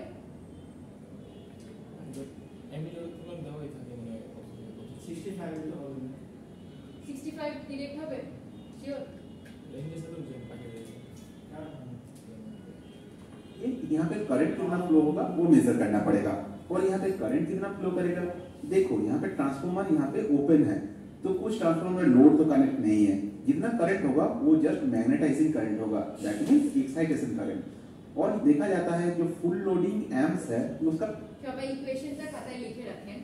এমিটার কোন দেওয়াই থাকে মানে 65 এর তো হবে না, 65 ডিরেক্ট হবে শিওর? রেঞ্জে তো যে পাকে ये यहाँ पे करंट कितना फ्लो होगा वो मेजर करना पड़ेगा और यहाँ पे करंट कितना फ्लो करेगा। देखो यहाँ पे ट्रांसफार्मर यहाँ पे ओपन है तो कुछ ट्रांसफार्मर में लोड तो कनेक्ट नहीं है, जितना करंट होगा वो जस्ट मैग्नेटाइजिंग करंट होगा, दैट मींस एक्साइटेशन करंट। और देखा जाता है जो फुल लोडिंग एम्प्स है उसका সবাই ইকুয়েশনটা খাতায় লিখে রাখেন।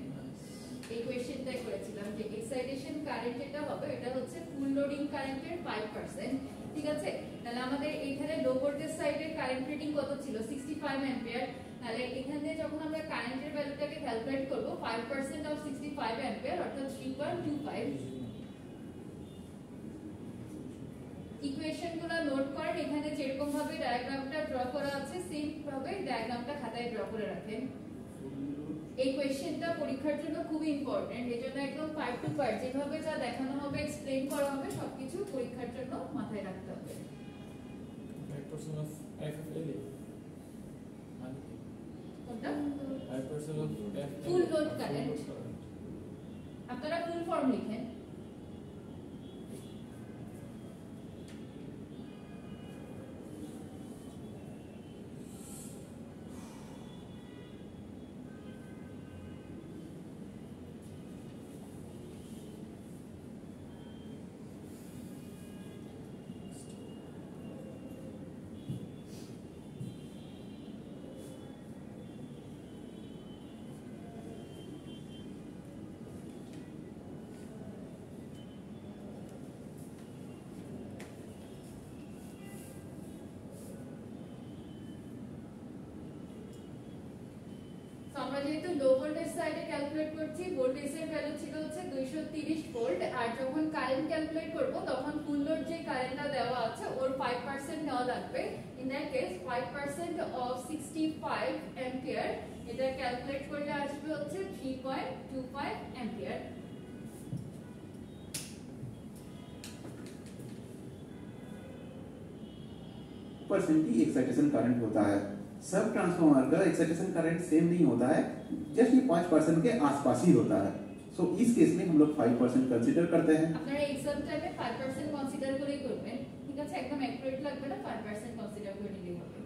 এই কোশ্চেনটাই করেছিলাম যে এক্সাইটেশন কারেন্ট যেটা হবে এটা হচ্ছে ফুল লোডিং কারেন্টের 5%। ঠিক আছে? তাহলে আমাদের এখানে লো ভোল্টেজ সাইডের কারেন্ট রেটিং কত ছিল 65 অ্যাম্পিয়ার। তাহলে এখানে যখন আমরা কারেন্টের ভ্যালুটাকে ক্যালকুলেট করব 5% অফ 65 অ্যাম্পিয়ার অর্থাৎ 3.25। ইকুয়েশনগুলো নোট করেন, এখানে যেরকম ভাবে ডায়াগ্রামটা ড্র করা আছে সেম ভাবে ডায়াগ্রামটা খাতায় ড্র করে রাখেন। এই কোয়েশ্চেনটা পরীক্ষার জন্য খুবই ইম্পর্টেন্ট, এজন্য একদম পার্ট টু পার্ট যেভাবে যা দেখানো হবে এক্সপ্লেইন করা হবে সবকিছু পরীক্ষার জন্য মাথায় রাখতে হবে। 5% of FFLA কোনটা 5% of ফুল লোড কারেন্ট, আপনারা ফুল ফর্ম লিখেন। আমরা যেহেতু লো ভোল্টেজ সাইডে ক্যালকুলেট করছি, ভোল্টেজের ভ্যালু ছিল হচ্ছে 230 ভোল্ট, আর যখন কারেন্ট ক্যালকুলেট করব তখন ফুল লোড যে কারেন্টটা দেওয়া আছে ওর 5% নেওয়া লাগবে। In that case 5% of 65 ampere, এটা ক্যালকুলেট করলে আসবে হচ্ছে 3.25 অ্যাম্পিয়ার। परसेंट ही एक्साइटेशन करंट होता है। सब ट्रांसफार्मर का एक्साइटेशन करंट सेम नहीं होता है, जस्ट ये 5% के आसपास ही होता है। सो इस केस में हम लोग 5% कंसीडर करते हैं। আপনারা एग्जाम টাইমে 5% কনসিডার করেই করবেন, ঠিক আছে? একদম অ্যাকুরেট লাগবে না, 5% কনসিডার করে নিলেই হবে।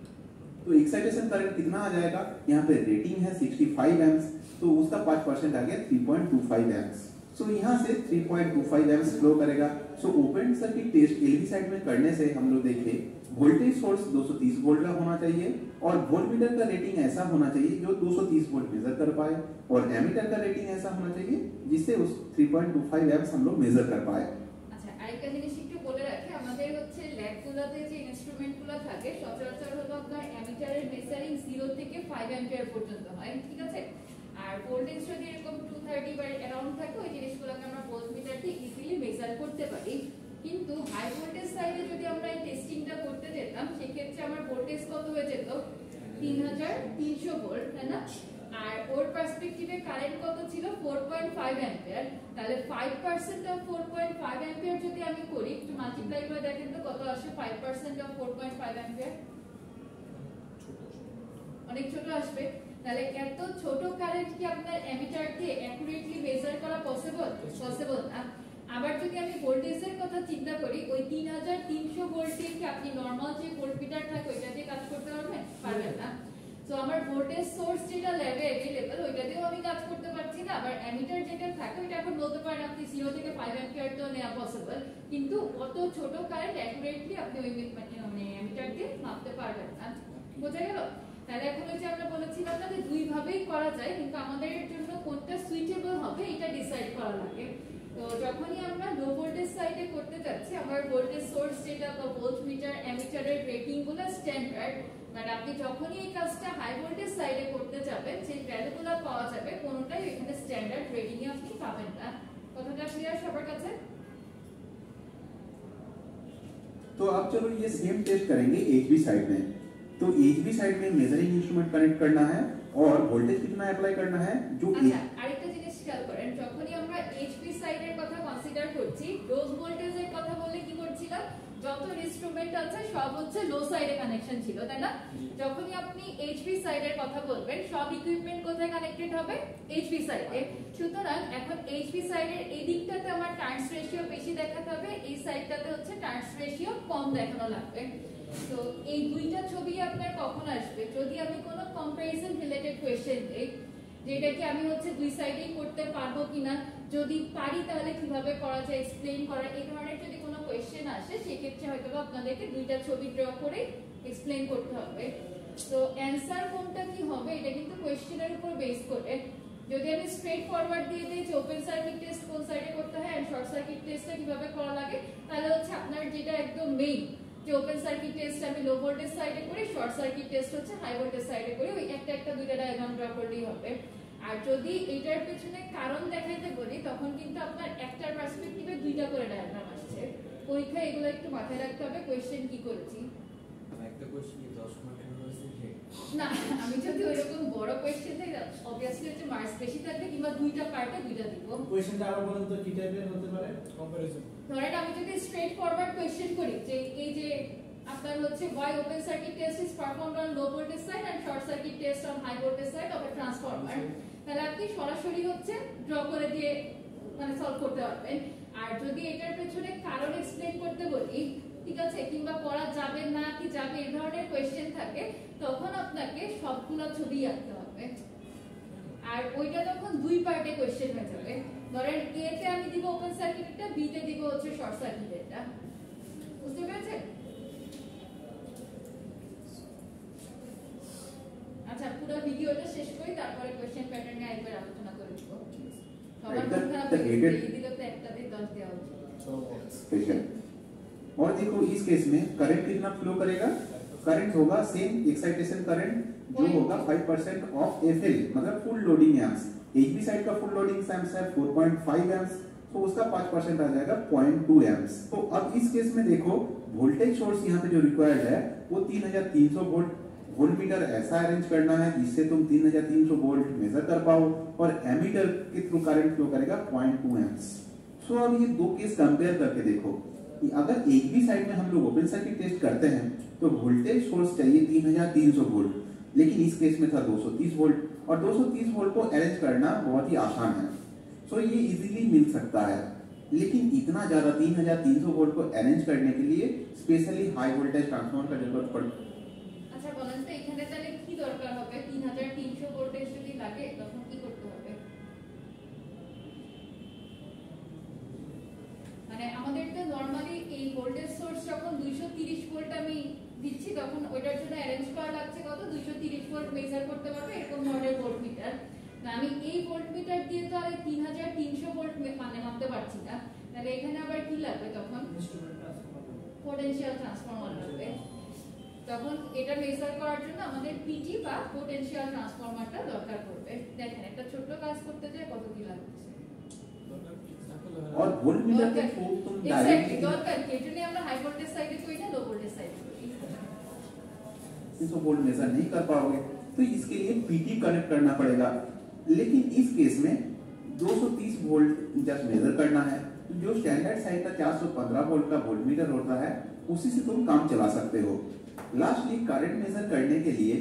तो एक्साइटेशन करंट कितना आ जाएगा? यहाँ पे रेटिंग है 65 एम्स, तो उसका 5% आ गया 3.25 एम्स। सो यहाँ से 3.25 एम्स फ्लो करेगा। So open circuit test LV side में करने से हम लोग देखे वोल्टेज सोर्स 230 वोल्ट का होना चाहिए और वोल्टमीटर का रेटिंग ऐसा होना चाहिए जो 230 वोल्ट मेजर कर पाए, और एमीटर का रेटिंग ऐसा होना चाहिए जिससे उस 3.25 एम्स हम लोग मेजर कर पाए। আচ্ছা, আরেকটা জিনিস একটু বলে রাখি, আমাদের হচ্ছে ল্যাবগুলোতে যে ইনস্ট্রুমেন্টগুলো থাকে সচরাচর হলো আপনার অ্যামিটারের মেজারিং 0 থেকে 5 অ্যাম্পিয়ার পর্যন্ত হয়, ঠিক আছে? আর ভোল্টেজ যদি এরকম 230 বা অ্যারাউন্ড থাকে ওই জিনিসগুলোকে আমরা ভোল্টমিটার দিয়ে ইজিলি মেজার করতে পারি। কিন্তু হাই ভোল্টেজ সাইডে যদি আমরা এই টেস্টিংটা করতে যেতাম সেক্ষেত্রে আমার ভোল্টেজ কত হয়ে যেত 3300 ভোল্ট, তাই না? আর ওর পার্সপেক্টিভে কারেন্ট কত ছিল 4.5 অ্যাম্পিয়ার। তাহলে 5% অফ 4.5 অ্যাম্পিয়ার যদি আমি করি, একটু মাল্টিপ্লাই করে দেখেন তো কত আসে 5% অফ 4.5 অ্যাম্পিয়ার। অনেক ছোট আসবে। তাহলে এত ছোট কারেন্ট কি আপনার অ্যামিটার দিয়ে অ্যাকুরেটলি মেজার করা পসিবল? পসিবল না। আবার যদি আমি ভোল্টেজের কথা চিন্তা করি, ওই 3300 ভোল্টে কি আপনি নরমাল যে ভোল্টমিটার থাকে ওইটা দিয়ে কাজ করতে পারবেন? পারবেন না। সো আমার ভোল্টেজ সোর্স যেটা ল্যাবে अवेलेबल ওইটাতেও আমি কাজ করতে পারছি না, আবার অ্যামিটার যেটা থাকে ওইটা এখন বলতে পারেন আপনি 0 থেকে 5 অ্যাম্পিয়ার তো নেওয়া পসিবল, কিন্তু অত ছোট কারেন্ট অ্যাকুরেটলি আপনি ওই মানে অ্যামিটার দিয়ে মাপতে পারবেন না। বোঝা গেল? তাহলে এখন ওই যে আমরা বলেছিলাম না যে দুই ভাবেই করা যায়, কিন্তু আমাদের জন্য কোনটা সুইটেবল হবে এটা ডিসাইড করা লাগে। তো যখনই আমরা লো ভোল্টেজ সাইডে করতে যাচ্ছি, আমার ভোল্টেজ সোর্স যেটা বা ভোল্টমিটার অ্যামিটারের রেটিংগুলো স্ট্যান্ডার্ড, বাট আপনি যখনই এই কাজটা হাই ভোল্টেজ সাইডে করতে যাবেন যে ভ্যালুগুলো পাওয়া যাবে কোনটাই এখানে স্ট্যান্ডার্ড রেটিং এ আপনি পাবেন না। কথাটা ক্লিয়ার সবার কাছে? तो अब चलो ये सेम टेस्ट करेंगे एचबी साइड में। तो एचबी साइड में मेजरिंग इंस्ट्रूमेंट कनेक्ट करना है और वोल्टेज कितना अप्लाई करना है जो আচ্ছা, আরেকটা জিনিস খেয়াল করেন, যখনই আমরা এইচপি সাইডের কথা কনসিডার করছি, ডোজ ভোল্টেজের কথা বলে কি করছিলাম, যত ইনস্ট্রুমেন্ট আছে সব হচ্ছে লো সাইডে কানেকশন ছিল, তাই না? যখনই আপনি এইচপি সাইডের কথা বলবেন সব ইকুইপমেন্ট কোথায় কানেক্টেড হবে? এইচপি সাইডে। সুতরাং এখন এইচপি সাইডের এই দিকটাতে আমার টার্নস রেশিও বেশি দেখাতে হবে, এই সাইডটাতে হচ্ছে টার্নস রেশিও কম দেখানো লাগবে। তো এই দুইটা ছবি আপনার কখন আসবে? যদি আমি কোনো কম্পারিজন রিলেটেড কোশ্চেন দেই, যেটা কি আমি হচ্ছে দুই সাইডেই করতে পারবো কিনা, যদি পারি তাহলে কিভাবে করা যায় এক্সপ্লেইন করা, এই ধরনের যদি কোনো কোশ্চেন আসে সেক্ষেত্রে হয়তো আপনাদেরকে দুইটা ছবি ড্র করে এক্সপ্লেইন করতে হবে। তো অ্যানসার কোনটা কি হবে এটা কিন্তু কোশ্চেনের উপর বেস করে। যদি আমি স্ট্রেট ফরওয়ার্ড দিয়ে দিই যে ওপেন সার্কিট টেস্ট কোন সাইডে করতে হয় এন্ড শর্ট সার্কিট টেস্টটা কিভাবে করা লাগে, তাহলে হচ্ছে আপনার যেটা একদম মেইন যে ওপেন সার্কিট টেস্ট আমি লো ভোল্টেজ সাইডে করি, শর্ট সার্কিট টেস্ট হচ্ছে হাই ভোল্টেজ সাইডে করি, ওই একটা দুইটা ডায়াগ্রাম ড্র করলেই হবে। আর যদি এটার পেছনে কারণ দেখাইতে বলি তখন কিন্তু আপনার একটার পার্সপেক্টিভে দুইটা করে ডায়াগ্রাম আসছে। পরীক্ষায় এগুলো একটু মাথায় রাখতে হবে কোশ্চেন কি করেছি। একটা কোশ্চেন কি 10 মার্কের হয়েছে যে না, আমি যদি ওইরকম বড় কোশ্চেন দেই অবভিয়াসলি হচ্ছে মার্কস বেশি থাকবে, কিংবা দুইটা পার্টে দুইটা দিব। কোশ্চেনটা আরো বলেন তো কি টাইপের হতে পারে? কম্পারিজন। ধরেন আমি যদি স্ট্রেট ফরওয়ার্ড কোশ্চেন করি যে এই যে আপনার হচ্ছে why open circuit test is performed on low voltage side and short circuit test on high voltage side of a transformer, তাহলে আপনি সরাসরি হচ্ছে ড্র করে দিয়ে মানে সলভ করতে পারবেন। আর যদি এটার পেছনে কারণ এক্সপ্লেইন করতে বলি, ঠিক আছে, কিংবা করা যাবে না কি যাবে এই ধরনের কোশ্চেন থাকে, তখন আপনাকে সবগুলো ছবি আঁকতে হবে। আর ওইটা তখন দুই পার্টে কোশ্চেন হয়ে যাবে। ধরেন এ তে আমি দিব ওপেন সার্কিটটা, বি তে দিব হচ্ছে শর্ট সার্কিটটা। বুঝতে পেরেছেন? আচ্ছা, পুরো ভিডিওটা শেষ করি, তারপরে কোশ্চেন প্যাটার্ন নিয়ে একবার আলোচনা করে দিব। সবার মন খারাপ হয়ে গেছে, এই দিকে তো একটাতে 10 দেওয়া উচিত। और देखो इस केस में करंट कितना फ्लो करेगा, करंट होगा सेम एक्साइटेशन करंट जो होगा 5% ऑफ एफएल, मतलब full loading amps. HB side का फुल लोडिंग एम्प्स है 4.5 एम्प्स, तो उसका 5% आ जाएगा 0.2 एम्प्स। तो अब इस केस में देखो वोल्टेज सोर्स यहाँ पे जो रिक्वायर्ड है वो 3300 वोल्ट। वोल्टमीटर ऐसा अरेंज करना है जिससे तुम 3300 वोल्ट मेजर कर पाओ, और एमीटर के थ्रू करंट फ्लो करेगा 0.2 एम्प्स। सो अब ये दो केस कंपेयर करके देखो कि अगर एक भी साइड में हम लोग ओपन सर्किट टेस्ट करते हैं तो वोल्टेज सोर्स चाहिए 3300 वोल्ट, लेकिन इस केस में था 230 वोल्ट, और 230 वोल्ट को अरेंज करना बहुत ही आसान है। सो ये इजीली मिल सकता है, लेकिन इतना ज्यादा 3300 वोल्ट को अरेंज करने के लिए स्पेशली हाई वोल्टेज ट्रांसफार्मर का जरूरत पड़ती है। আচ্ছা বলেন তো এখানে তাহলে কি দরকার হবে? 3300 ভোল্টেজ যদি লাগে তখন কি করতে হবে? মানে আমাদের তো নরমালি এই ভোল্টেজ সোর্স যখন 230 ভোল্ট আমি দিচ্ছি তখন ওইটার জন্য অ্যারেঞ্জ করা লাগছে কত 230 ভোল্ট মেজার করতে পারবে এরকম ধরনের ভোল্টমিটার। না আমি এই ভোল্টমিটার দিয়ে তো আর 3300 ভোল্ট মানে মাপতে পারছি না, তাহলে এখানে আবার কি লাগবে? তখন পোটেনশিয়াল ট্রান্সফরমার লাগবে। তখন এটা মেজার করার জন্য আমাদের পিটি বা পোটেনশিয়াল ট্রান্সফরমারটা দরকার পড়বে। দেখেন একটা ছোট কাজ করতে যায় কত কি লাগছে। और वोल्टमीटर के थ्रू तुम डायरेक्टली দরকার কি? এটা নিয়ে আমরা হাই ভোল্টেজ সাইডে করি না লো ভোল্টেज साइड करी। 300 वोल्ट मेजर नहीं कर पाओगे, तो इसके लिए पीटी कनेक्ट करना पड़ेगा। लेकिन इस केस में 230 वोल्ट जस्ट मेजर करना है, जो स्टैंडर्ड साइड का 415 वोल्ट का वोल्टमीटर होता है उसी से तुम काम चला सकते हो। लास्टली करंट मेजर करने के लिए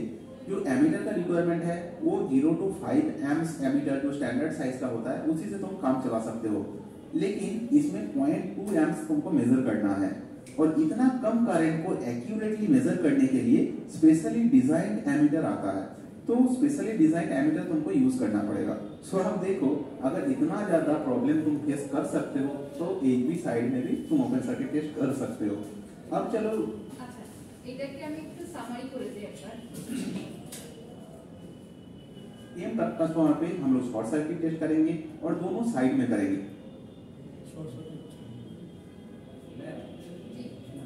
जो एमीटर का रिक्वायरमेंट है वो 0 to 5 एम्प्स एमीटर जो स्टैंडर्ड साइज का होता है उसी से तुम काम चला सकते हो, लेकिन इसमें 0.2 एम्प्स तुमको मेजर करना है। और इतना कम करंट को एक्यूरेटली मेजर करने के लिए स्पेशली डिजाइन एमीटर आता है, तो स्पेशली डिजाइन एमीटर तुमको यूज करना पड़ेगा। सो अब देखो अगर इतना ज्यादा प्रॉब्लम तुम फेस कर सकते हो तो एक भी साइड में भी तुम ओपन सर्किट टेस्ट कर सकते हो। अब चलो আচ্ছা এটাকে আমি একটু সামারি করে দিই একবার। एम ट्रांसफार्मर पे हम लोग शॉर्ट सर्किट टेस्ट करेंगे और दोनों साइड में करेंगे। Short circuit.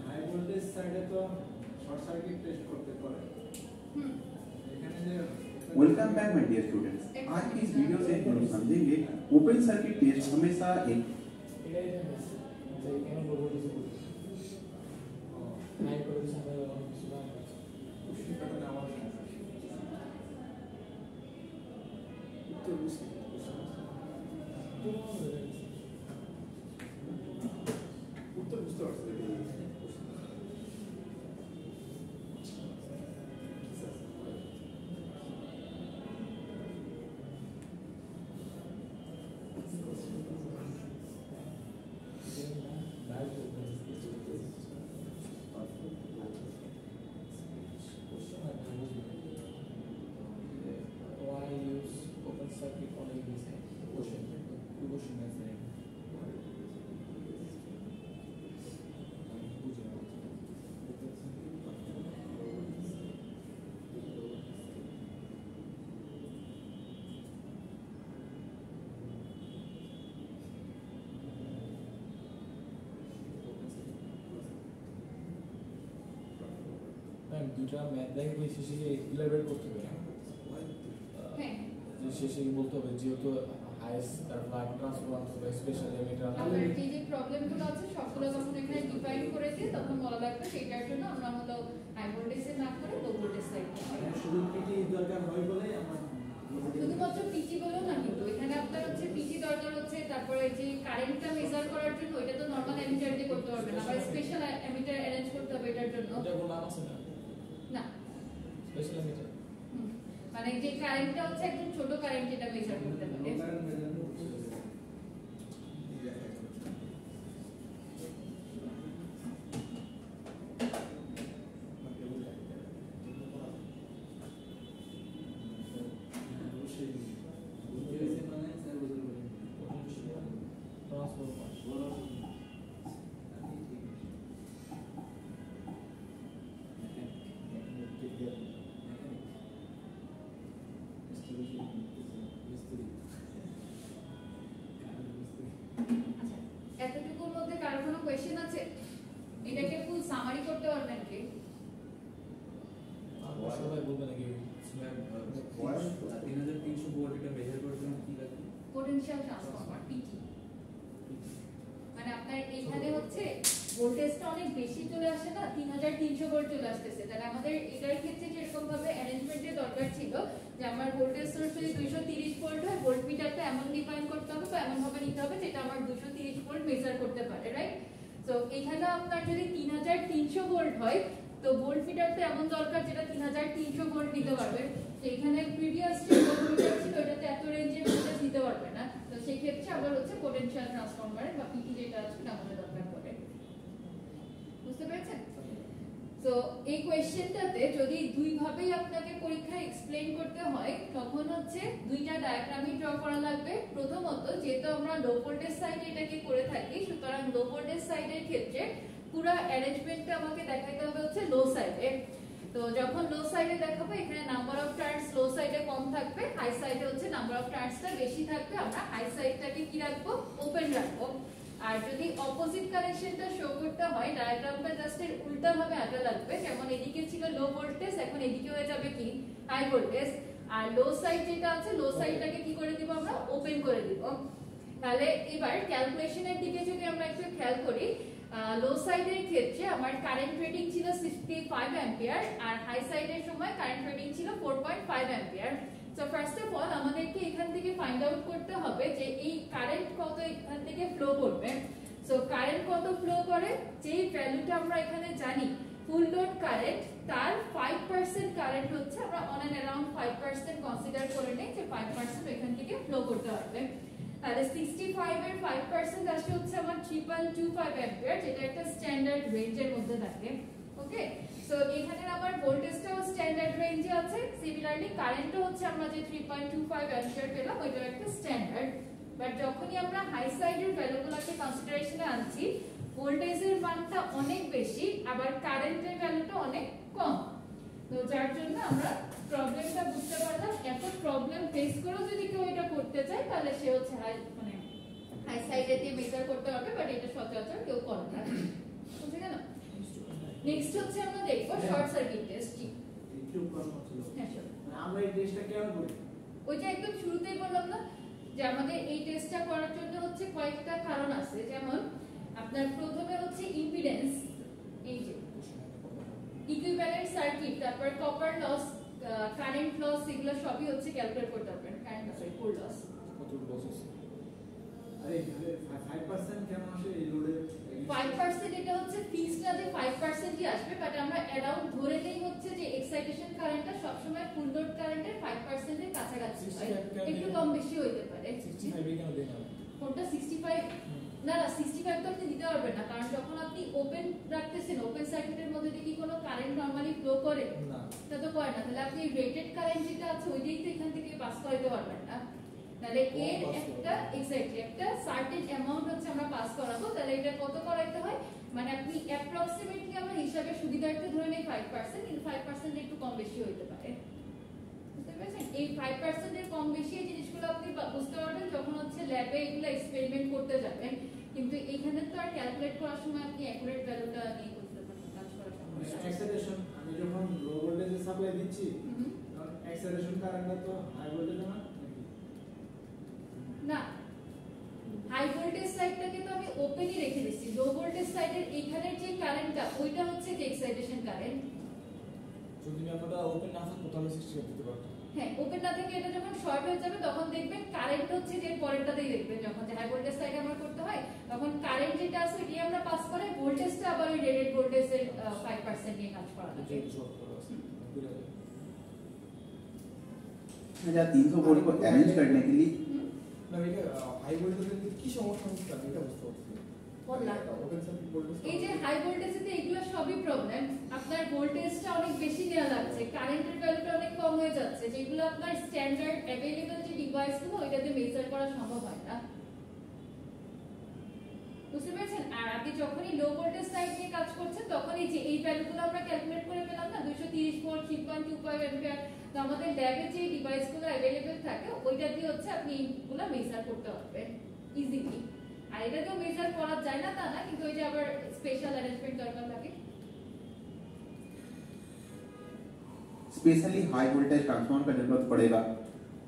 হাই ভোল্টেজ সাইডে তো শর্ট সার্কিট টেস্ট করতে পারে। এখানে যে welcome back my dear students, आज की इस वीडियो से हम लोग समझेंगे ओपन सर्किट टेस्ट हमेशा एक এটাই জানেন যে কেন লো ভোল্টেজ করি হাই ভোল্টেজ আমরা সুরা কোশ্চেন প্যাটার্ন আমার উত্তর বুঝতে উত্তর বুঝতে পারছি। Why use open circuit on a design? Question is there. দুইটা ম্যাথ দেখে ওই শেষে ইলাবোরেট করতে হবে হ্যাঁ যে শেষে বলতে হবে যেহেতু হাইয়েস্ট তারপর ট্রান্সফর্মার অথবা স্পেশাল এমিটার আবার যে প্রবলেমগুলো আছে সবগুলো যখন এখানে ডিফাইন করে দিয়ে তখন বলা লাগবে সেটার জন্য আমরা হলো হাই ভোল্টেজে না করে লো ভোল্টেজ সাইড শুধু পিটি দরকার হয় বলে আমার শুধুমাত্র পিটি বলেও না, কিন্তু এখানে আপনার হচ্ছে পিটি দরকার হচ্ছে, তারপরে যে কারেন্টটা মেজার করার জন্য ওইটা তো নরমাল এমিটার দিয়ে করতে পারবেন না, আবার স্পেশাল এমিটার অ্যারেঞ্জ করতে হবে এটার জন্য। এটা কোনো নাম আছে না না স্পেশাল এমিটার মানে যে কারেন্টটা হচ্ছে একদম ছোট কারেন্ট যেটা মেজার করতে পারে। এতটুকুর মধ্যে কারো কোনো কোয়েশ্চেন আছে? এটাকে ফুল সামারি করতে পারবেন কি? সবাই বলবে নাকি 3300 ভোল্ট এটা মেজার করার জন্য কি লাগবে? Potential transformer PT. মানে আপনার এখানে হচ্ছে ভোল্টেজটা অনেক বেশি চলে আসে না, 3300 ভোল্ট চলে আসতেছে, তাহলে আমাদের এটার ক্ষেত্রে যেরকম ভাবে অ্যারেঞ্জমেন্টের দরকার ছিল যে আমার ভোল্টেজ সোর্স যদি 230 ভোল্ট হয়, ভোল্ট মিটারটা এমন ডিফাইন করতে হবে বা এমন ভাবে নিতে হবে যেটা আমার 230 ভোল্ট মেজার করতে পারে, রাইট? তো এখানে আপনার যদি 3300 ভোল্ট হয় তো ভোল্ট মিটারটা এমন দরকার যেটা 3300 ভোল্ট নিতে পারবে। তো এখানে প্রিভিয়াস যে ভোল্ট মিটার ছিল এটাতে এত রেঞ্জের ভোল্টেজ নিতে পারবে না, তো সেই ক্ষেত্রে আবার হচ্ছে পোটেনশিয়াল ট্রান্সফরমার বা পিটি যেটা আছে সেটা আমাদের দরকার পড়ে। বুঝতে পেরেছেন? তো এই কোশ্চেনটাতে যদি দুই ভাবেই আপনাকে পরীক্ষায় এক্সপ্লেইন করতে হয় তখন হচ্ছে দুইটা ডায়াগ্রামই ড্র করা লাগবে। প্রথমত যেহেতু আমরা লো ভোল্টেজ সাইডে এটাকে করে থাকি, সুতরাং লো ভোল্টেজ সাইডের ক্ষেত্রে পুরো অ্যারেঞ্জমেন্টটা আমাকে দেখাইতে হবে হচ্ছে লো সাইডে। তো যখন লো সাইডে দেখাবো এখানে নাম্বার অফ টার্নস লো সাইডে কম থাকবে, হাই সাইডে হচ্ছে নাম্বার অফ টার্নসটা বেশি থাকবে। আমরা হাই সাইডটাকে কি রাখবো? ওপেন রাখবো। আর যদি অপোজিট কানেকশনটা শো করতে হয় ডায়াগ্রামটা জাস্ট এর উল্টা ভাবে আঁকা লাগবে, যেমন এদিকে ছিল লো ভোল্টেজ এখন এদিকে হয়ে যাবে কি হাই ভোল্টেজ, আর লো সাইড যেটা আছে লো সাইডটাকে কি করে দিব? আমরা ওপেন করে দিব। তাহলে এবার ক্যালকুলেশনের দিকে যদি আমরা একটু খেয়াল করি, লো সাইডের ক্ষেত্রে আমার কারেন্ট রেটিং ছিল 65 অ্যাম্পিয়ার আর হাই সাইডের সময় কারেন্ট রেটিং ছিল 4.5 ampere. So first of all আমাদেরকে এখান থেকে ফাইন্ড আউট করতে হবে যে এই কারেন্ট কত এখান থেকে ফ্লো করবে। সো কারেন্ট কত ফ্লো করে, যেই ভ্যালুটা আমরা এখানে জানি ফুল লোড কারেন্ট তার 5% কারেন্ট হচ্ছে আমরা অন এন্ড अराउंड 5% কনসিডার করে নেই যে 5% এখান থেকে ফ্লো করতে হবে। তাহলে 65 এর 5% আসলে হচ্ছে আমার 3.25 অ্যাম্পিয়ার, যেটা একটা স্ট্যান্ডার্ড রেঞ্জের মধ্যে থাকে। ওকে, সো এখানে আমার ভোল্টেজটাও স্ট্যান্ডার্ড রেঞ্জে আছে, সিমিলারলি কারেন্টও হচ্ছে আমরা যে 3.25 অ্যাম্পিয়ার পেলাম ওইটাও একটা স্ট্যান্ডার্ড। বাট যখনই আমরা হাই সাইডের ভ্যালুগুলোকে কনসিডারেশনে আনছি ভোল্টেজের মানটা অনেক বেশি আবার কারেন্টের ভ্যালুটা অনেক কম, তো যার জন্য আমরা প্রবলেমটা বুঝতে পারলাম। এত প্রবলেম ফেস করেও যদি কেউ এটা করতে চায় তাহলে সে হচ্ছে হাই সাইডে দিয়ে মেজার করতে হবে, বাট এটা সচরাচর কেউ করে না। বুঝে গেল? নেক্সট হচ্ছে আমরা দেখব শর্ট সার্কিট টেস্ট। একটু প্রশ্ন ছিল, হ্যাঁ স্যার, আমরা এই টেস্টটা কেন করি? ওইটা একদম শুরুতেই বললাম না যে আমাদের এই টেস্টটা করার জন্য হচ্ছে কয়েকটা কারণ আছে। যেমন আপনার প্রথমে হচ্ছে ইম্পিডেন্স, এই যে ইকুইভ্যালেন্ট সার্কিট, তারপর কপার লস, কারেন্ট লস, এগুলো সবই হচ্ছে ক্যালকুলেট করতে পারবেন। কারেন্ট লস আর কোর লস কত লস আছে? আরে 5% কেন আসে এই লোডে? 5% এটা হচ্ছে ফিক্সড না যে 5%ই আসবে, বাট আমরা অ্যারাউন্ড ধরে নেই হচ্ছে যে এক্সাইটেশন কারেন্টটা সব সময় ফুল লোড কারেন্টের 5% এর কাছাকাছি হয়, একটু কম বেশি হইতে পারে। 65 এ কেন দেন না? কোনটা 65? না না 65 তো আপনি দিতে পারবেন না, কারণ যখন আপনি ওপেন রাখতেছেন ওপেন সার্কিটের মধ্যে দিয়ে কি কোনো কারেন্ট নরমালি ফ্লো করে না, তা তো করে না। তাহলে আপনি রেটেড কারেন্ট যেটা আছে ওইটাই তো এখান থেকে পাস করাতে পারবেন না। তাহলে এর একটা এক্স্যাক্টলি একটা সার্টেন অ্যামাউন্ট হচ্ছে আমরা পাস করাবো। তাহলে এটা কত করাইতে হয়, মানে আপনি অ্যাপ্রক্সিমেটলি আমরা হিসাবে সুবিধার্থে ধরে নেই 5%, কিন্তু 5% একটু কম বেশি হইতে পারে। বুঝতে পেরেছেন? এই 5% এর কম বেশি এই জিনিসগুলো আপনি বুঝতে পারবেন যখন হচ্ছে ল্যাবে এগুলো এক্সপেরিমেন্ট করতে যাবেন, কিন্তু এখানে তো আর ক্যালকুলেট করার সময় আপনি অ্যাকুরেট ভ্যালুটা নিয়ে করতে পারবেন, কাজ করার সময়। এক্সাইটেশন আমি যখন লো ভোল্টেজে সাপ্লাই দিচ্ছি তখন এক্সাইটেশন কারেন্টটা তো হাই ভোল্টেজে না নাকি? না, হাই ভোল্টেজ সাইডটাকে তো আমি ওপেনই রেখে দিচ্ছি। লো ভোল্টেজ সাইডের এইখানের যে কারেন্টটা ওইটা হচ্ছে যে এক্সাইটেশন কারেন্ট। যদি আমরা ওপেন না থাকতো তাহলে 60 দিতে পারতাম। হ্যাঁ, ওপেন না থেকে এটা যখন শর্ট হয়ে যাবে তখন দেখবেন কারেন্ট হচ্ছে যে পরেরটাতেই দেখবেন, যখন যে হাই ভোল্টেজ সাইডে আমার করতে হয় তখন কারেন্ট যেটা আছে এটি আমরা পাস করে ভোল্টেজটা আবার ওই রেটেড ভোল্টেজের 5% নিয়ে কাজ করা লাগে। 300 वोल्ट को अरेंज करने के लिए না এটা হাই ভোল্টেজের কি সমস্যা হচ্ছে আমি এটা বুঝতে পারছি না। বললাম ওপেন সার্কিট ভোল্টেজ এই যে হাই ভোল্টেজেতে এগুলো সবই প্রবলেম। আপনার ভোল্টেজটা অনেক বেশি দেওয়া লাগছে, কারেন্টের ভ্যালুটা অনেক কম হয়ে যাচ্ছে, যেগুলো আপনার স্ট্যান্ডার্ড অ্যাভেলেবল যে ডিভাইসগুলো ওইটাতে মেজার করা সম্ভব হয় না। বুঝতে পারছেন? আর আপনি যখনই লো ভোল্টেজ সাইড নিয়ে কাজ করছেন তখন এই যে এই ভ্যালুগুলো আমরা ক্যালকুলেট করে পেলাম না, 230 ভোল্ট 3.25 অ্যাম্পিয়ার, তো আমাদের ল্যাবে যে ডিভাইসগুলো অ্যাভেলেবল থাকে ওইটা দিয়ে হচ্ছে আপনি এইগুলো মেজার করতে পারবেন ইজিলি। আর এটা তো মেজার করা যায় না তা না, কিন্তু ওই যে আবার স্পেশাল অ্যারেঞ্জমেন্ট দরকার লাগে। स्पेशली हाई वोल्टेज ट्रांसफार्मर का जरूरत पड़ेगा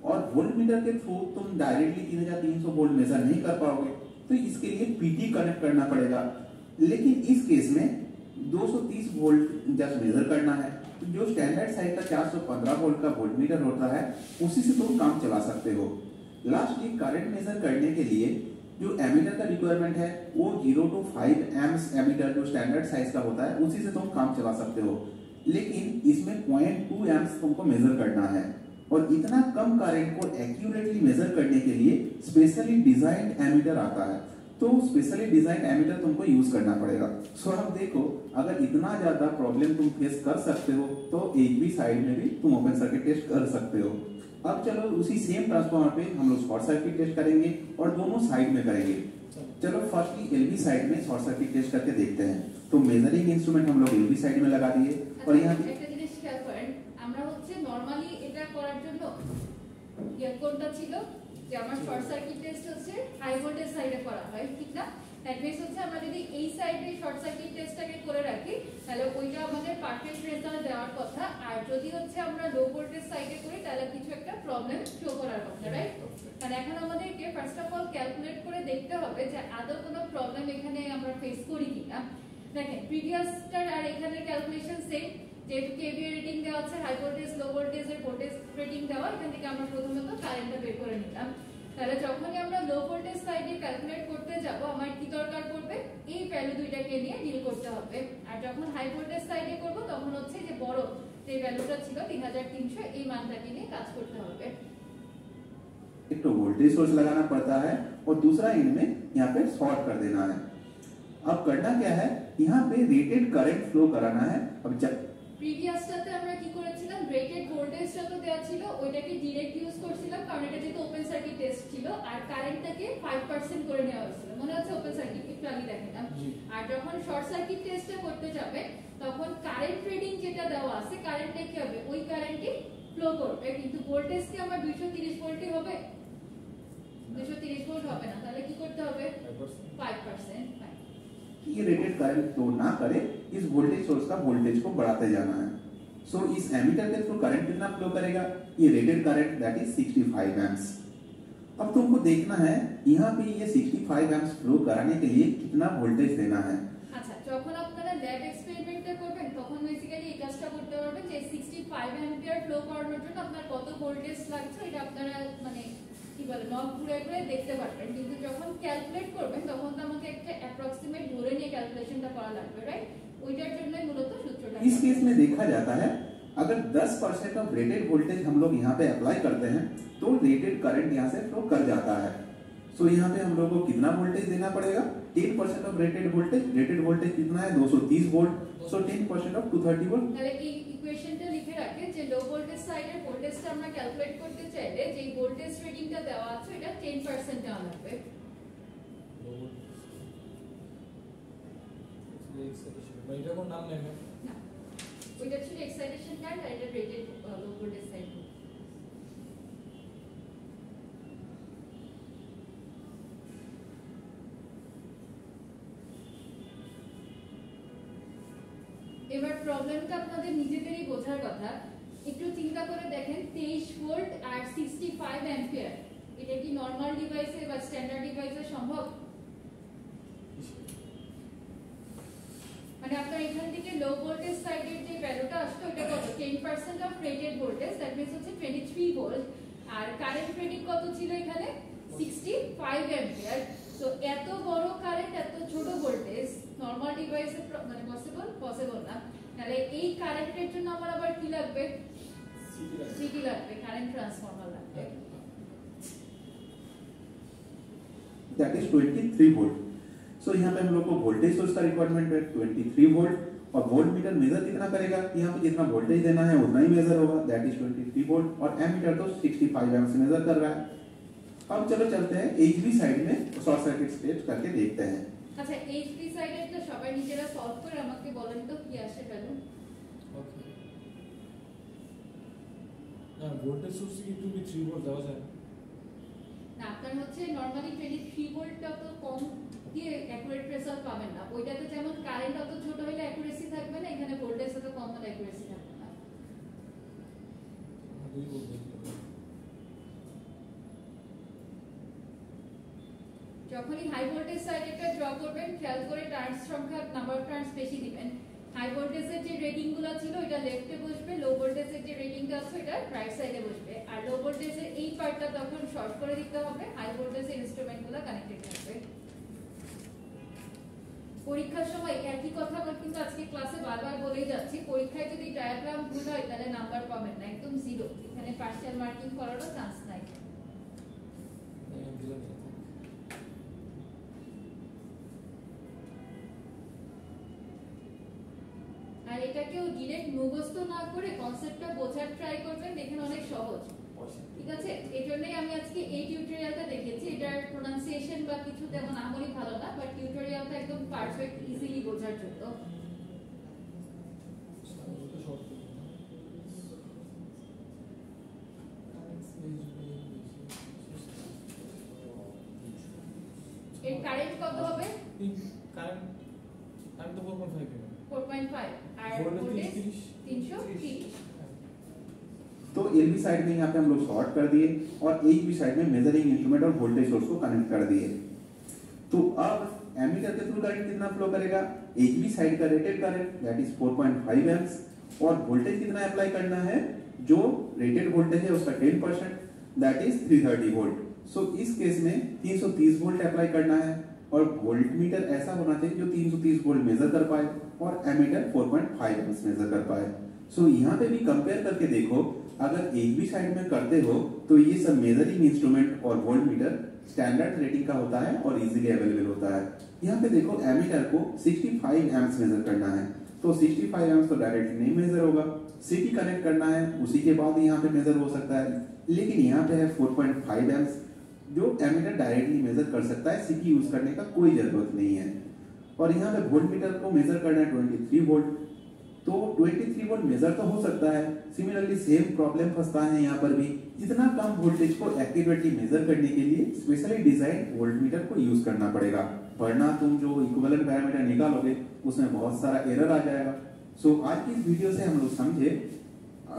और वोल्टमीटर के थ्रू तुम डायरेक्टली 3300 वोल्ट मेजर नहीं कर पाओगे, तो इसके लिए पीटी कनेक्ट करना पड़ेगा। लेकिन इस केस में 230 वोल्ट जस्ट मेजर करना है, तो जो स्टैंडर्ड साइज का 415 वोल्ट का वोल्टमीटर होता है उसी से तुम काम चला सकते हो। लास्टली करंट मेजर करने के लिए जो एमीटर का रिक्वायरमेंट है वो 0 to 5 एम्प्स एमीटर जो स्टैंडर्ड साइज का होता है उसी से तुम काम चला सकते हो, लेकिन इसमें 0.2 एम्प्स तुमको मेजर करना है। और इतना कम करंट को एक्यूरेटली मेजर करने के लिए स्पेशली डिजाइंड एमीटर आता है, तो स्पेशली डिजाइन एमीटर तुमको यूज करना पड़ेगा। सो अब देखो, अगर इतना ज्यादा प्रॉब्लम तुम फेस कर सकते हो तो एक भी साइड में भी तुम ओपन सर्किट टेस्ट कर सकते हो। अब चलो उसी सेम ट्रांसफार्मर पे हम लोग शॉर्ट सर्किट टेस्ट करेंगे और दोनों साइड में करेंगे। चलो फर्स्टली एलबी साइड में शॉर्ट सर्किट टेस्ट करके देखते हैं। तो मेजरिंग इंस्ट्रूमेंट हम लोग एलबी साइड में लगा दिए और यहाँ একটা জিনিস খেয়াল করেন, আমরা হচ্ছে নরমালি এটা করার জন্য কোনটা ছিল যে আমার শর্ট সার্কিট টেস্ট হচ্ছে হাই ভোল্টেজ সাইডে করা হয়, ঠিক না? দ্যাট মিন্স হচ্ছে আমরা যদি এই সাইডে শর্ট সার্কিট টেস্টটাকে করে রাখি তাহলে ওইটা আমাদের পারফেক্ট রেজাল্ট দেওয়ার কথা। আর যদি হচ্ছে আমরা লো ভোল্টেজ সাইডে করি তাহলে কিছু একটা প্রবলেম শো করার কথা, রাইট? কারণ এখন আমাদেরকে ফার্স্ট অফ অল ক্যালকুলেট করে দেখতে হবে যে আদৌ কোনো প্রবলেম এখানে আমরা ফেস করি কিনা। দেখেন প্রিভিয়াসটার আর এখানের ক্যালকুলেশন সেম, যেহেতু কেভিএ রেটিং দেওয়া আছে, হাই ভোল্টেজ লো ভোল্টেজের ভোল্টেজ রেটিং দেওয়া, এখান থেকে আমরা প্রথমত কারেন্টটা বের করে নিলাম। তাহলে যখনই আমরা লো ভোল্টেজ সাইডে ক্যালকুলেট করতে যাব আমার কি দরকার পড়বে, এই ভ্যালু দুইটাকে নিয়ে ডিল করতে হবে। আর যখন হাই ভোল্টেজ সাইডে করব তখন হচ্ছে যে বড় যে ভ্যালুটা ছিল 3300 এই মানটাকে নিয়ে কাজ করতে হবে। एक तो वोल्टेज सोर्स लगाना पड़ता है और दूसरा इनमें यहाँ पे शॉर्ट कर देना है। अब करना क्या है, यहाँ पे रेटेड करंट फ्लो कराना है। अब जब প্রিভিয়াসটাতে আমরা কি করেছিলাম, রেটেড ভোল্টেজটা তো দেওয়া ছিল ওইটাকে ডাইরেক্ট ইউজ করছিলাম কারণ এটা যেহেতু ওপেন সার্কিট টেস্ট ছিল, আর কারেন্টটাকে 5% করে নেওয়া হয়েছিল, মনে আছে ওপেন সার্কিট একটু আগে দেখালাম। আর যখন শর্ট সার্কিট টেস্টটা করতে যাবে তখন কারেন্ট রিডিং যেটা দেওয়া আছে কারেন্টটা কি হবে, ওই কারেন্টই ফ্লো করবে, কিন্তু ভোল্টেজ কি আমার 230 ভোল্টই হবে, 230 ভোল্ট হবে না। তাহলে কি করতে হবে, 5%। ये रेटेड करंट फ्लो ना करे, इस वोल्टेज सोर्स का वोल्टेज को बढ़ाते जाना है। सो इस एमीटर के थ्रू करंट कितना फ्लो करेगा, ये rated current that is 65 amps. अब तुमको देखना है यहाँ पे ये 65 एम्प्स फ्लो कराने के लिए कितना वोल्टेज देना है। আচ্ছা, যখন আপনারা ল্যাব এক্সপেরিমেন্টটা করবেন তখন বেসিক্যালি এই কাজটা করতে পারবেন যে 65 অ্যাম্পিয়ার ফ্লো করানোর জন্য আপনার কত ভোল্টেজ লাগছে এটা আপনারা মানে কি বলে নব ঘুরে ঘুরে দেখতে পারবেন, কিন্তু যখন ক্যালকুলেট করবেন তখন তো আমাকে একটা অ্যাপ্রক্সিমেট ধরে নিয়ে ক্যালকুলেশনটা করা লাগবে, রাইট? ওইটার জন্যই মূলত সূত্রটা। इस केस में देखा जाता है अगर 10% ऑफ रेटेड वोल्टेज हम लोग यहाँ पे अप्लाई करते हैं तो रेटेड करंट यहाँ से फ्लो कर जाता है। सो यहाँ पे हम लोग को कितना वोल्टेज देना पड़ेगा, 10% ऑफ रेटेड वोल्टेज कितना है 230 वोल्ट। So 10% of 230 volt. তাহলে এই ইকুয়েশনটা লিখে রাখে যে লো ভোল্টেজ সাইডের ভোল্টেজটা আমরা ক্যালকুলেট করতে চাইলে যে ভোল্টেজ রেটিংটা দেওয়া আছে এটা 10% দেওয়া লাগবে। এটা কোন নাম নেই না, ওইটা ছিল এক্সাইটেশন কারেন্ট আর এটা রেটেড লো ভোল্টেজ সাইড। এবার প্রবলেমটা আপনাদের নিজেদেরই বোঝার কথা। একটু চিন্তা করে দেখেন 23 ভোল্ট আর 65 অ্যাম্পিয়ার, এটা কি নরমাল ডিভাইসে বা স্ট্যান্ডার্ড ডিভাইসে সম্ভব? মানে আপনার এখান থেকে লো ভোল্টেজ সাইডের যে ভ্যালুটা আসতো এটা কত? 10% of rated voltage, that means হচ্ছে 23 ভোল্ট, আর কারেন্ট রেটিং কত ছিল এখানে? 65 অ্যাম্পিয়ার। তো এত বড় কারেন্ট এত ছোট ভোল্টেজ নরমাল ডিভাইসে মানে পসিবল না। তাহলে এই কারেন্টের জন্য আমার আবার কি লাগবে? সিটি লাগবে, কারেন্ট ট্রান্সফর্মার লাগবে। That is 23 volt. सो यहाँ पे हम लोग को वोल्टेज सोर्स का रिक्वायरमेंट है 23 वोल्ट, और वोल्ट मीटर मेजर कितना करेगा? यहाँ पे जितना वोल्टेज देना है उतना ही मेजर होगा, दैट इज 23 वोल्ट, और एमीटर तो 65 एम्प्स मेजर कर रहा है। अब चलो चलते हैं एचवी साइड में शॉर्ट सर्किट टेस्ट करके देखते हैं। আচ্ছা, এইচপি সাইডেরটা সবাই নিজেরা সলভ করে আমাকে বলেন তো কি আসে ভ্যালু। ওকে না ভোল্টেজ সোর্স কি 23 ভোল্ট দেওয়া যায়? না, আপনার হচ্ছে নরমালি 23 ভোল্টটা তো কম দিয়ে অ্যাকুরেট রেজাল্ট পাবেন না। ওইটাতে যেমন কারেন্ট অত ছোট হলে অ্যাকুরেসি থাকবে না, এখানে ভোল্টেজ অত কম হলে অ্যাকুরেসি থাকবে না। 2 ভোল্ট দেখতে যখনই হাই ভোল্টেজ সাইডেরটা ড্র করবেন খেয়াল করে টার্নস সংখ্যা নাম্বার অফ টার্নস বেশি দিবেন। হাই ভোল্টেজের যে রেটিংগুলো ছিল এটা লেফটে বসবে, লো ভোল্টেজের যে রেটিংটা আছে এটা রাইট সাইডে বসবে, আর লো ভোল্টেজের এই পার্টটা তখন শর্ট করে দিতে হবে, হাই ভোল্টেজের ইনস্ট্রুমেন্টগুলো কানেক্টেড থাকবে। পরীক্ষার সময় একই কথা কিন্তু আজকে ক্লাসে বারবার বলেই যাচ্ছি, পরীক্ষায় যদি ডায়াগ্রাম ভুল হয় তাহলে নাম্বার পাবেন না, একদম জিরো। এখানে পার্শিয়াল মার্কিং করারও চান্স নাই। আর এটাকেও ডিরেক্ট মুখস্থ না করে কনসেপ্টটা বোঝার ট্রাই করবেন, দেখেন অনেক সহজ। ঠিক আছে, এই জন্যই আমি আজকে এই টিউটোরিয়ালটা দেখেছি। এটার প্রোনাউন্সিয়েশন বা কিছু তেমন আমরই ভালো না, বাট টিউটোরিয়ালটা একদম পারফেক্ট ইজিলি বোঝার জন্য। এর কারেন্ট কত হবে? কারেন্ট আমি তো 4.5 4.5 আর ভোল্টেজ 330। तो एलबी साइड में यहाँ पे हम लोग शॉर्ट कर दिए और एचबी साइड में मेजरिंग इंस्ट्रूमेंट और वोल्टेज सोर्स को कनेक्ट कर दिए। तो अब एमीटर के थ्रू करंट कितना फ्लो करेगा? एचबी साइड का rated current that is 4.5 amps, और वोल्टेज कितना अप्लाई करना है? जो रेटेड वोल्टेज है उसका 10% दैट इज 330 वोल्ट। सो इस केस में 330 वोल्ट अप्लाई करना है, और वोल्ट मीटर ऐसा होना चाहिए जो 330 वोल्ट मेजर कर पाए, और एमीटर 4.5 एम्प्स मेजर कर पाए। सो यहाँ पे भी कंपेयर करके देखो, अगर एचबी साइड में करते हो तो ये सब मेजरिंग इंस्ट्रूमेंट और वोल्ट मीटर स्टैंडर्ड रेटिंग का होता है और इजीली अवेलेबल होता है। यहाँ पे देखो एमीटर को 65 एम्प्स मेजर करना है, तो 65 एम्प्स तो डायरेक्टली नहीं मेजर होगा, सीटी कनेक्ट करना है उसी के बाद यहाँ पे मेजर हो सकता है। लेकिन यहाँ पे है 4.5 एम्प्स जो एमीटर डायरेक्टली मेजर कर सकता है, सीटी यूज करने का कोई जरूरत नहीं है। और यहाँ पे वोल्ट मीटर को मेजर करना है 23 वोल्ट, तो 23 वोल्ट मेजर तो हो सकता है। सिमिलरली सेम प्रॉब्लम फंसता है यहाँ पर भी, जितना कम वोल्टेज को एक्यूरेटली मेजर करने के लिए स्पेशली डिजाइन वोल्ट मीटर को यूज करना पड़ेगा, वरना तुम जो इक्विवेलेंट पैरामीटर निकालोगे उसमें बहुत सारा एरर आ जाएगा। सो आज की इस वीडियो से हम लोग समझे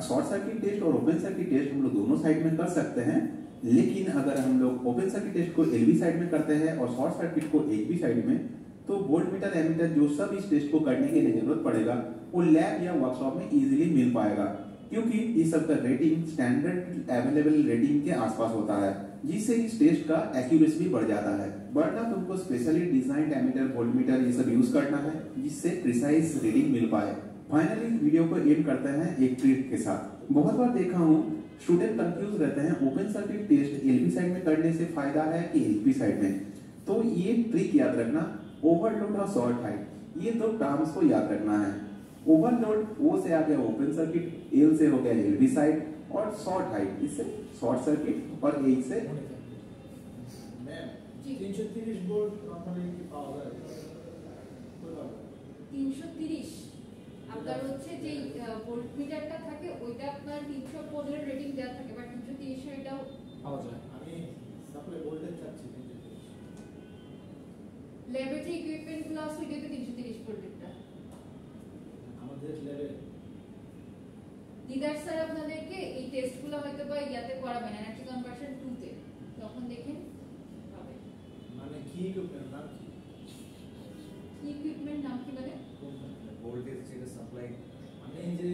शॉर्ट सर्किट टेस्ट और ओपन सर्किट टेस्ट हम लोग दोनों साइड में कर सकते हैं, लेकिन अगर हम लोग ओपन सर्किट टेस्ट को एलबी साइड में करते हैं और शॉर्ट सर्किट को एचबी साइड में, तो वोल्ट मीटर एमीटर जो सब इस टेस्ट को करने के लिए जरूरत पड़ेगा वो लैब या वर्कशॉप में इजीली मिल पाएगा, क्योंकि इस सब का रेटिंग स्टैंडर्ड अवेलेबल रेटिंग के आसपास होता है, जिससे इस टेस्ट का एक्यूरेसी भी बढ़ जाता है। वरना तुमको specially designed ammeter voltmeter ये सब यूज करना है जिससे प्रिसाइज रीडिंग मिल पाए। फाइनली वीडियो को एंड करते हैं एक ट्रिक के साथ। बहुत बार देखा हूँ स्टूडेंट कंफ्यूज रहते हैं open circuit test LV side में करने से फायदा है कि एचबी साइड में। तो ये ट्रिक याद रखना, ओवरलोड और शॉर्ट हाइट, ये दो टर्म्स को याद रखना है। ओवरलोड ओ से आ गया ओपन सर्किट, एल से हो गया एलबी साइड, और शॉर्ट हाइट इससे शॉर्ट सर्किट और एच से मैम 330 वोल्ट নরমালি কি পাওয়া যায়? 330 আপনার হচ্ছে যে ভোল্ট মিটারটা থাকে ওইটা আপনার 315 এর রেটিং দেওয়া থাকে, বাট 330 এর এটাও পাওয়া যায়। আমি সাপ্লাই ভোল্টেজ চাচ্ছি ল্যাবরেটরি ইকুইপমেন্ট প্লাস ওইটাতে 330 ভোল্টেরটা। আমাদের বা ইয়াতে করাবেন এনার্জি কনভার্সন 2 তে তখন দেখেন পাবেন। মানে কি ইকুইপমেন্ট নাম কি? ইকুইপমেন্ট নাম কি মানে ভোল্টেজ যেটা সাপ্লাই মানে এই যে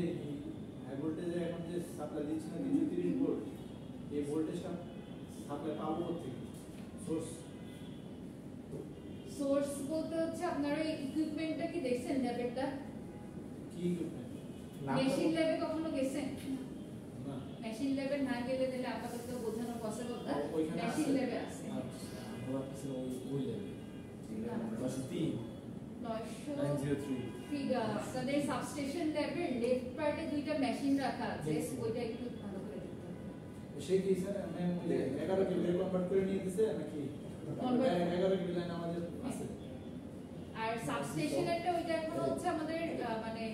হাই ভোল্টেজে এখন যে সাপ্লাই দিচ্ছে না 230 ভোল্ট, এই ভোল্টেজটা সাপ্লাই পাবো কোথেকে? সোর্স বলতে হচ্ছে আপনারা এই ইকুইপমেন্টটা কি দেখছেন ল্যাবেরটা? কি ইকুইপমেন্ট? মেশিন ল্যাবে কখনো গেছেন? না মেশিন ল্যাবে না গেলে তাহলে আপাতত বোঝানো পসিবল না। ওইখানে মেশিন আছে। ল্যাবে আছে। আচ্ছা আমরা কিছু ওই লেভেল না, না। 903 আপনাদের সাবস্টেশন ল্যাবের লেফট পার্টে দুইটা মেশিন রাখা আছে, দেখছি। ওইটা একটু ভালো করে দেখতে হবে। সে কি স্যার মানে 11 কেবি কনভার্ট করে নিয়ে দিছে নাকি? Convert- 11 কেবি লাইন আমাদের আছে। আর সাবস্টেশনেরটা ওইটা এখন হচ্ছে আমাদের মানে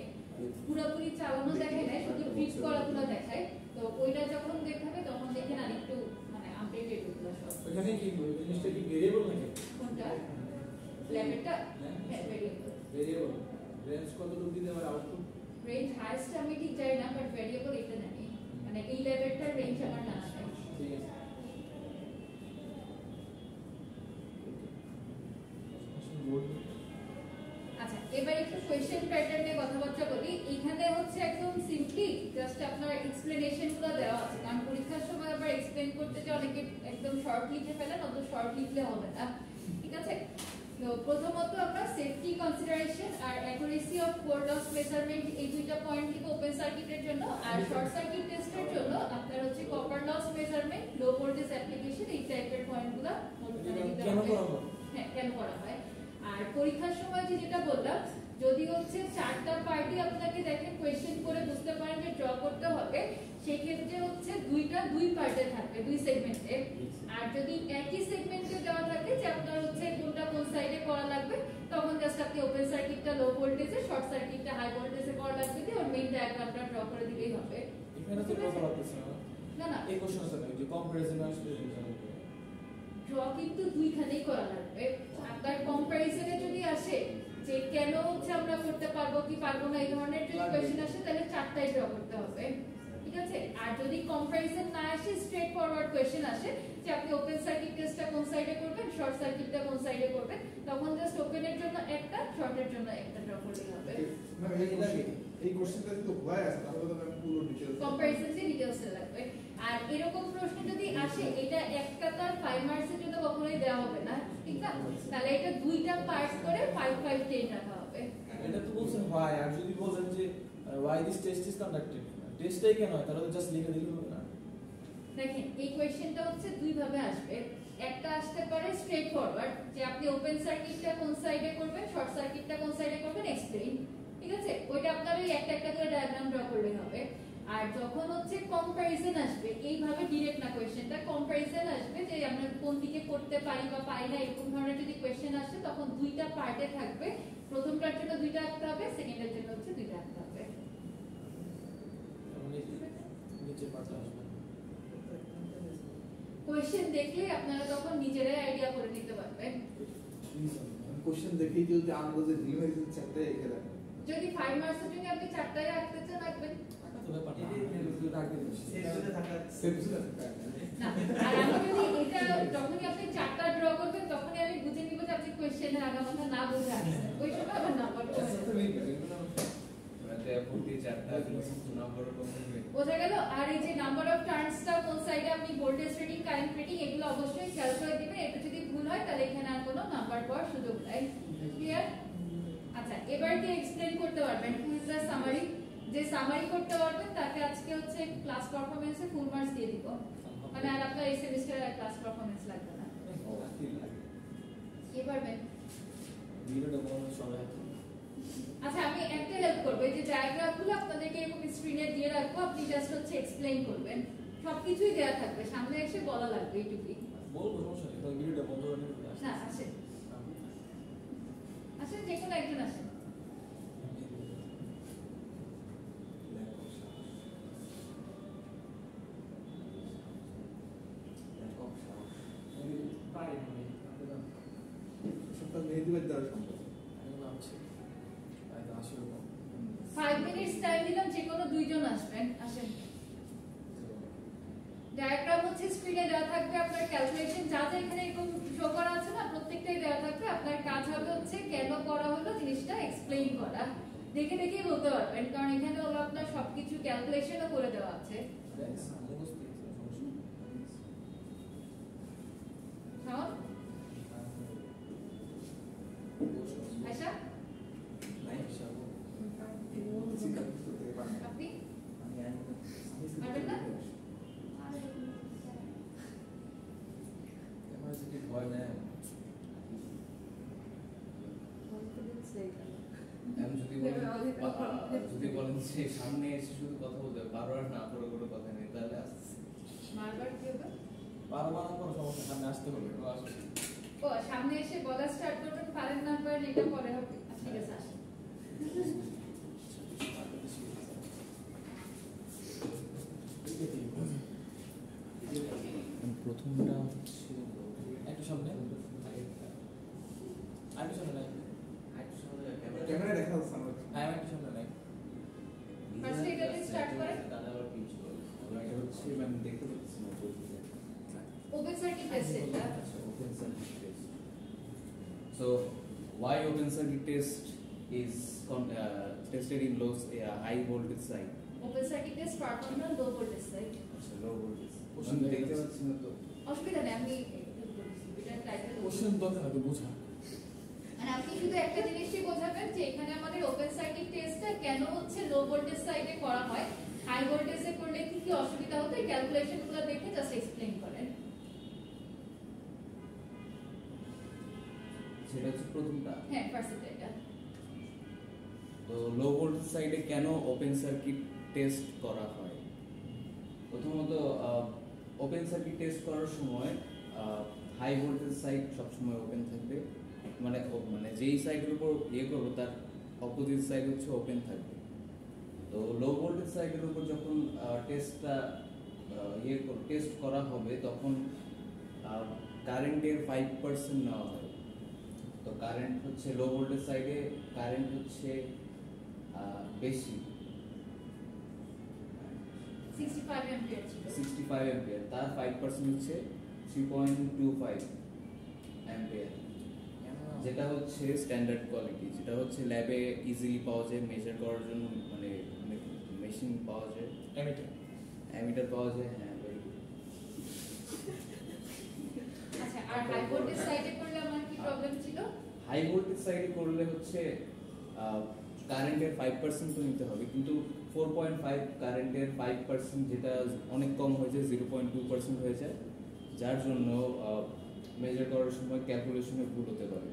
পুরোপুরি চালানো দেখায় না, শুধু ফিট করাগুলো দেখায়। তো ওইটা যখন দেখাবে তখন দেখেন আরেকটু মানে আপডেটেড ওগুলো সব। ওখানে কি জিনিসটা কি ভেরিয়েবল নাকি? কোনটা ল্যাবেরটা? হ্যাঁ। হ্যাঁ ভেরিয়েবল। ভেরিয়েবল রেঞ্জ কত দূর দিতে পারে আউটপুট? রেঞ্জ হাইস্ট আমি ঠিক জানি না, বাট ভেরিয়েবল এটা জানি। মানে এই লেভেলটার রেঞ্জ আমার জানা নাই। ঠিক আছে। আচ্ছা এবার একটু কোশ্চেন প্যাটার্নে কথাবার্তা বলি। এখানে হচ্ছে একদম সিম্পলি জাস্ট আপনার এক্সপ্লেনেশনগুলো দেওয়া আছে, কারণ পরীক্ষার সময় আবার এক্সপ্লেন করতে যে অনেকে একদম শর্ট লিখে ফেলেন, অত শর্ট লিখলে হবে না, ঠিক আছে? তো প্রথমত আমরা সেফটি কনসিডারেশন আর accuracy of core loss measurement এই দুইটা পয়েন্ট লিখব ওপেন সার্কিটের জন্য। আর শর্ট সার্কিট টেস্টের জন্য আপনার হচ্ছে copper loss measurement, low voltage application, এই টাইপের পয়েন্টগুলো কেন করা হয়? হ্যাঁ কেন করা হয়। আর পরীক্ষার সময় যেটা বললাম, যদি হচ্ছে চারটা পার্টি আপনাকে দেখেন কোয়েশ্চেন করে বুঝতে পারেন যে ড্র করতে হবে, সেই ক্ষেত্রে হচ্ছে দুই পার্টে থাকবে, দুই সেগমেন্টে। আর যদি একই সেগমেন্টে দেওয়া থাকে যে আপনার হচ্ছে কোনটা কোন সাইডে করা লাগবে, তখন জাস্ট আপনি ওপেন সার্কিটটা লো ভোল্টেজে, শর্ট সার্কিটটা হাই ভোল্টেজে করা লাগবে দিয়ে ওর মেইন ডায়াগ্রামটা ড্র করে দিলেই হবে। এখানে তো কথা বলতেছ না না না, এই কোশ্চেন আছে যে কম্পারিজন আসলে ড্র কিন্তু দুইখানেই করা লাগবে। আপনার কম্পারিজনে যদি আসে যে কেন হচ্ছে আমরা করতে পারবো কি পারবো না এই ধরনের যদি কোশ্চেন আসে, তাহলে চারটাই ড্র করতে হবে, ঠিক আছে? আর যদি কম্পারিজন না আসে, স্ট্রেট ফরওয়ার্ড কোশ্চেন আসে যে আপনি ওপেন সার্কিট টেস্টটা কোন সাইডে করবেন, শর্ট সার্কিটটা কোন সাইডে করবেন, তখন জাস্ট ওপেনের জন্য একটা, শর্টের জন্য একটা ড্র করলেই হবে। মানে এই কোশ্চেনটা যদি হয় আছে তাহলে তো আমি পুরো ডিটেইলস কম্পারিজন দিয়ে ডিটেইলস লাগবে। আর এরকম প্রশ্ন যদি আসে, এটা এক কাতার 5 মার্কসের জন্য কখনোই দেওয়া হবে না, ঠিক না? তাহলে এটা দুইটা পার্ট করে 5 5 10 রাখা হবে। এটা তো বলছেন why, আর যদি বলেন যে why this test is conducted, টেস্টটাই কেন হয়, তাহলে তো জাস্ট লিখে দিলে হবে না। দেখেন এই কোশ্চেনটা হচ্ছে দুই ভাবে আসবে। একটা আসতে পারে স্ট্রেট ফরওয়ার্ড যে আপনি ওপেন সার্কিটটা কোন সাইডে করবেন, শর্ট সার্কিটটা কোন সাইডে করবেন, এক্সপ্লেইন, ঠিক আছে? ওইটা আপনার ওই একটা একটা করে ডায়াগ্রাম ড্র করলে হবে। আর যখন হচ্ছে কম্পারিজন আসবে, এইভাবে ডাইরেক্ট না কোশ্চেনটা, কম্পারিজন আসবে যে আমরা কোন দিকে করতে পারি বা পারি না, এরকম ধরনের যদি কোশ্চেন আসে তখন দুইটা পার্টে থাকবে। প্রথমটার জন্য দুইটা আঁকতে হবে, সেকেন্ডের জন্য হচ্ছে দুইটা আঁকতে হবে। মানে নিচে পাতা আসবে কোশ্চেন দেখলে আপনারা তখন নিজেরাই আইডিয়া করে নিতে পারবেন। কোশ্চেন দেখেই যদি আন্দাজে নিউমেরিক্যাল চারটে এঁকে দেন যদি 5 মার্কসের জন্য আপনি চারটায় আঁকতে চান আঁকবেন তো ব্যাপারটা রাখতে দিচ্ছি না। আর আমি যদি এটা যখনই আপনি চারটা ড্র করবেন তখনই আমি বুঝে নিব যে আপনি কোশ্চেনের আগামাথা না বুঝে আসছেন, ওই সময় আবার নাম্বার বোঝা গেল। আর এই যে নাম্বার অফ টার্নসটা কোন সাইডে আপনি ভোল্টেজ রেটিং, কারেন্ট রেটিং এগুলো অবশ্যই খেয়াল করে দিবেন। এটা যদি ভুল হয় তাহলে এখানে আর কোনো নাম্বার পাওয়ার সুযোগ নাই। ক্লিয়ার? আচ্ছা এবার কি এক্সপ্লেইন করতে পারবেন? ফুল ক্লাস সামারি, যে সামারি করতে পারবেন তাকে আজকে হচ্ছে ক্লাস পারফরম্যান্সে ফুল মার্কস দিয়ে দিব, মানে আর আপনার এই সেমিস্টারে ক্লাস পারফরম্যান্স লাগবে না। কি পারবেন? ভিডিওটা বন্ধ সবাই হাতে। আচ্ছা আমি একটা হেল্প করব, এই যে ডায়াগ্রামগুলো আপনাদেরকে এরকম স্ক্রিনে দিয়ে রাখবো, আপনি জাস্ট হচ্ছে এক্সপ্লেইন করবেন, সবকিছুই দেয়া থাকবে, সামনে এসে বলা লাগবে এইটুকুই। বলবো সমস্যা নেই, তাহলে ভিডিওটা বন্ধ করে নেব। না আসেন আসেন, যে কোনো একজন আসেন। সপ্তাহ মেহেদিবাদ দেওয়া সম্ভব আমি ভাবছি তাই তো আসলে 5 মিনিটস টাইম দিলাম, যে কোনো দুইজন আসবেন, আসেন। হচ্ছে স্ক্রিনে দেওয়া থাকবে আপনার ক্যালকুলেশন যা যা এখানে এরকম শো করা আছে না, প্রত্যেকটাই দেওয়া থাকবে। আপনার কাজ হবে হচ্ছে কেন করা হলো জিনিসটা এক্সপ্লেইন করা, দেখে দেখেই বলতে পারবেন, কারণ এখানে হলো আপনার সবকিছু ক্যালকুলেশনও করে দেওয়া আছে। হ্যাঁ আশা আপনি পারবেন না? ভয় নেই যদি বলেন যে সামনে এসে শুধু কথা বলতে হবে, বারবার না করে কোনো কথা নেই, তাহলে বারবার কি হবে? বারবার কোনো সমস্যা, সামনে আসতে হবে। ও সামনে এসে বলা স্টার্ট করবেন, পারেন না পারেন এটা পরে হবে। আচ্ছা ঠিক আছে আসেন। প্রথমটা হচ্ছে একটু সামনে একটু সামনে নাই, ক্যামেরা দেখা যাচ্ছে না। হ্যাঁ একটু সামনে নাই। ফার্স্ট এটা দিয়ে স্টার্ট করেন। তাহলে আবার পিচ করবে। এটা হচ্ছে মানে দেখতে পাচ্ছি না ওপেন সার্কিট টেস্ট এটা। Open circuit test. So, why open circuit test is tested in high voltage side? Open circuit test perform না low voltage side. Low voltage. আমি দেখতে পাচ্ছি না তো। অসুবিধা নেই, আমি এটা টাইটেল কোশ্চেন দরকার না তো বোঝা। আর আপনি শুধু একটা জিনিসই বোঝাবেন যে এখানে আমাদের ওপেন সার্কিট টেস্টটা কেন হচ্ছে লো ভোল্টেজ সাইডে করা হয়, হাই ভোল্টেজে করলে কি কি অসুবিধা হতো, এই ক্যালকুলেশনগুলো দেখে জাস্ট এক্সপ্লেইন করেন। সেটা হচ্ছে প্রথমটা। হ্যাঁ ফার্স্ট এটা। তো লো ভোল্টেজ সাইডে কেন ওপেন সার্কিট টেস্ট করা হয়? প্রথমত ওপেন সার্কিট টেস্ট করার সময় হাই ভোল্টেজ সাইড সবসময় ওপেন থাকবে, মানে যেই সাইডের উপর করবো তার অপোজিট সাইড হচ্ছে ওপেন থাকবে। তো লো ভোল্টেজ সাইডের উপর যখন টেস্টটা টেস্ট করা হবে তখন কারেন্টের 5% নেওয়া হয়। তো কারেন্ট হচ্ছে লো ভোল্টেজ সাইডে কারেন্ট হচ্ছে বেশি 65 অ্যাম্পিয়ার ছিল। 65 অ্যাম্পিয়ার, তার 5% হচ্ছে 3.25 অ্যাম্পিয়ার, যেটা হচ্ছে স্ট্যান্ডার্ড কোয়ালিটি, যেটা হচ্ছে ল্যাবে ইজিলি পাওয়া যায়, মেজার করার জন্য মানে মেশিন পাওয়া যায়, অ্যামিটার পাওয়া যায়। হ্যাঁ very good. আচ্ছা আর হাই ভোল্টেজ সাইডে করলে আমার কি প্রবলেম ছিল? হাই ভোল্টেজ সাইডে করলে হচ্ছে কারেন্টের 5% তো নিতে হবে, কিন্তু 4.5 কারেন্টের 5% যেটা অনেক কম হয়ে যায়, 0.2% হয়ে যায়, যার জন্য মেজার করার সময় ক্যালকুলেশনে ভুল হতে পারে।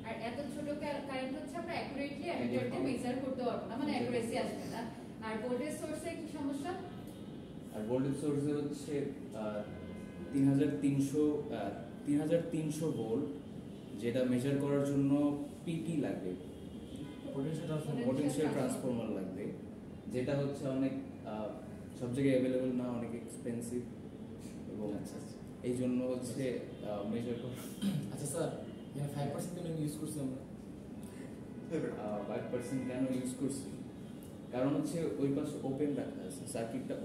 আর এত ছোট কারেন্ট হচ্ছে আমরা অ্যাকুরেটলি অ্যামিটারতে মেজার করতে পারবো না, মানে অ্যাকুরেসি আসবে না। আর ভোল্টেজ সোর্সে কি সমস্যা? আর ভোল্টেজ সোর্সে হচ্ছে 3300 ভোল্ট, যেটা মেজার করার জন্য পিটি লাগবে, পোটেনশিয়াল ট্রান্সফরমার লাগবে, যেটা হচ্ছে অনেক সব জায়গায় অ্যাভেলেবল না, অনেক এক্সপেন্সিভ, এবং এই জন্য হচ্ছে মেজার করা। আচ্ছা স্যার, এখানে 5% কেন ইউজ করছি আমরা? 5% কেন ইউজ করছি? কারণ হচ্ছে ওই পাশে ওপেন রাখা আছে, সার্কিটটা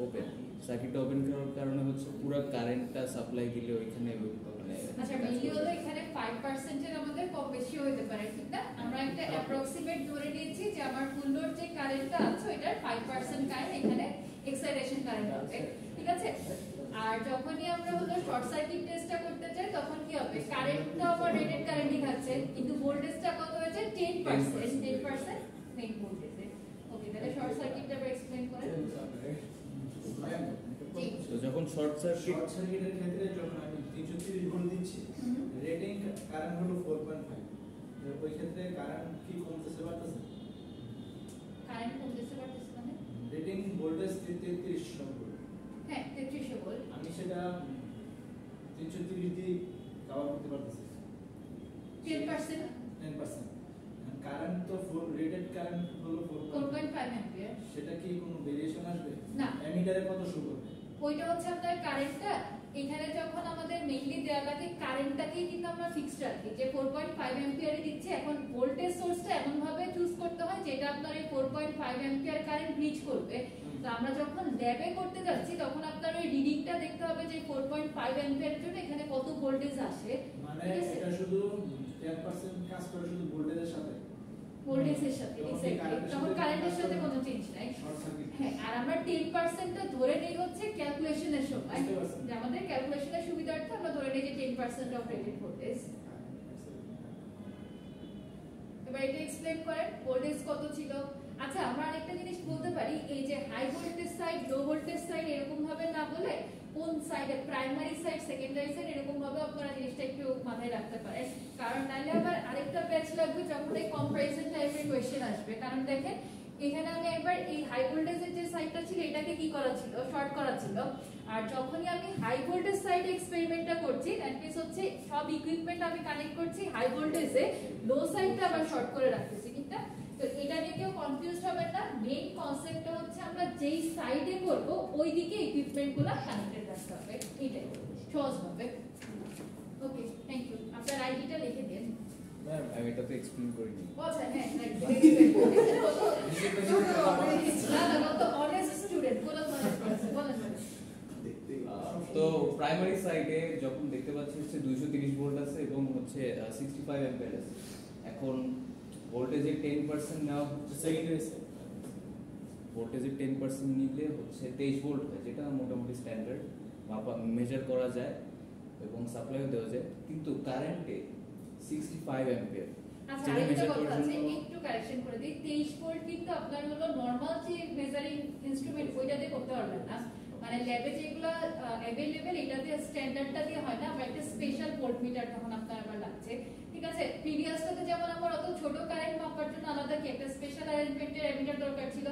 ওপেন করার কারণে হচ্ছে পুরো কারেন্টটা সাপ্লাই দিলে ওইখানে মানে আচ্ছা মেইনলি হলো এখানে 5% এর আমাদের কম বেশি হতে পারে, ঠিক না? আমরা একটা অ্যাপ্রক্সিমেট ধরে নিয়েছি যে আমার ফুল লোড যে কারেন্টটা আছে ওইটার 5% কারেন্ট এখানে এক্সাইটেশন কারেন্ট হবে, ঠিক আছে? আর যখনই আমরা হলো শর্ট সার্কিট টেস্টটা করতে চাই তখন কি হবে, কারেন্টটা আবার রেটেড কারেন্টই থাকছে, কিন্তু ভোল্টেজটা কত হয়েছে 10% মেইন ভোল্টেজে। ওকে, তাহলে শর্ট সার্কিটটা আবার এক্সপ্লেইন করেন। তো যখন শর্ট সার্কিটের ক্ষেত্রে যখন আমি 330 ভোল্ট দিচ্ছি, রেটিং কারেন্ট হলো 4.5, ওই ক্ষেত্রে কারেন্ট কি কমতেছে বাড়তেছে? কারেন্ট কমতেছে বাড়তেছে মানে রেটিং ভোল্টেজ 3300 ভোল্ট, হ্যাঁ 3300 ভোল্ট, আমি সেটা 330 দিয়ে কভার করতে পারতেছি 10%। কারেন্ট তো রেটেড কারেন্ট হলো 4.5 অ্যাম্পিয়ার। সেটা কি কোনো ভেরিয়েশন আসবে না। অ্যামিটারে কত শো করবে? ওইটা হচ্ছে আপনার কারেন্টটা, এখানে যখন আমাদের মেইনলি দেয়া লাগে কারেন্টটাকেই কিন্তু আমরা ফিক্সড রাখি যে 4.5 অ্যাম্পিয়ারে দিচ্ছি। এখন ভোল্টেজ সোর্সটা এমন ভাবে চুজ করতে হয় যেটা আপনার এই 4.5 অ্যাম্পিয়ার কারেন্ট রিচ করবে। তো আমরা যখন ল্যাবে করতে যাচ্ছি তখন আপনার ওই রিডিংটা দেখতে হবে যে 4.5 অ্যাম্পিয়ারের জন্য এখানে কত ভোল্টেজ আসে, মানে এটা শুধু 10% কাজ করে শুধু ভোল্টেজের সাথে, ভোল্টেজের সাথে এক্স্যাক্টলি, তখন কারেন্টের সাথে কোনো চেঞ্জ নাই। Short circuit. হ্যাঁ, আর আমরা 10% টা ধরে নেই হচ্ছে ক্যালকুলেশনের সময়, যে আমাদের ক্যালকুলেশনের সুবিধার্থে আমরা ধরে নেই যে 10% অফ রেটেড ভোল্টেজ। এবার এটা এক্সপ্লেইন করেন ভোল্টেজ কত ছিল। আচ্ছা, আমরা আরেকটা জিনিস বলতে পারি, এই যে high voltage side, low voltage side এরকম ভাবে না বলে কোন সাইডে প্রাইমারি সাইড, সেকেন্ডারি সাইড এরকম ভাবে আপনারা জিনিসটা একটু মাথায় রাখতে পারেন, কারণ নাহলে আবার আরেকটা ব্যাচ লাগবে যখন এই কম্পারিজন টাইপের কোশ্চেন আসবে। কারণ দেখেন এখানে আমি একবার এই হাই ভোল্টেজের যে সাইডটা ছিল এটাকে কি করা ছিল, শর্ট করা ছিল, আর যখনই আমি হাই ভোল্টেজ সাইডে এক্সপেরিমেন্টটা করছি দ্যাট মিন্স হচ্ছে সব ইকুইপমেন্ট আমি কানেক্ট করছি হাই ভোল্টেজে, লো সাইডটা আবার শর্ট করে রাখতেছি, ঠিক না? তো এটা নিয়ে কেউ কনফিউজ হবেন না, মেইন কনসেপ্টটা হচ্ছে আমরা যেই সাইডে করব ওই দিকে ইকুইপমেন্টগুলো কানেক্টেড রাখতে হবে, এটাই সহজ হবে। ওকে, থ্যাংক ইউ। আপনার আইডিটা লিখে দিন। ম্যাম আমি এটা তো এক্সপ্লেইন করিনি। আচ্ছা, হ্যাঁ রাইট, না না তো অনেস্ট স্টুডেন্ট, বলো বলেন। তো প্রাইমারি সাইডে যখন দেখতে পাচ্ছি হচ্ছে 230 ভোল্ট আছে এবং হচ্ছে 65 অ্যাম্পিয়ার আছে। এখন ভোল্টেজের 10% নেওয়া হচ্ছে সেকেন্ডারি সাইড, ভোল্টেজের 10% নিলে হচ্ছে 23 ভোল্ট হয়, যেটা মোটামুটি স্ট্যান্ডার্ড মেজার করা যায় এবং সাপ্লাইও দেওয়া যায়। কিন্তু কারেন্টে 65 অ্যাম্পিয়ার, আচ্ছা, আরেকটা কথা আছে, একটু কারেকশন করে দিই, 23 ভোল্ট কিন্তু আপনার হলো নরমাল যে মেজারিং ইনস্ট্রুমেন্ট ওইটাতে করতে পারবেন না, মানে ল্যাবে যেগুলো अवेलेबल এটাতে স্ট্যান্ডার্ডটা দিয়ে হয় না, আমরা একটা স্পেশাল ভোল্ট মিটার তখন আপনার আবার লাগছে, ঠিক আছে? প্রিভিয়াসটাতে যেমন আমার অত ছোট কারেন্ট মাপার জন্য আলাদা কি একটা স্পেশাল অ্যারেঞ্জমেন্টের অ্যামিটার দরকার ছিল,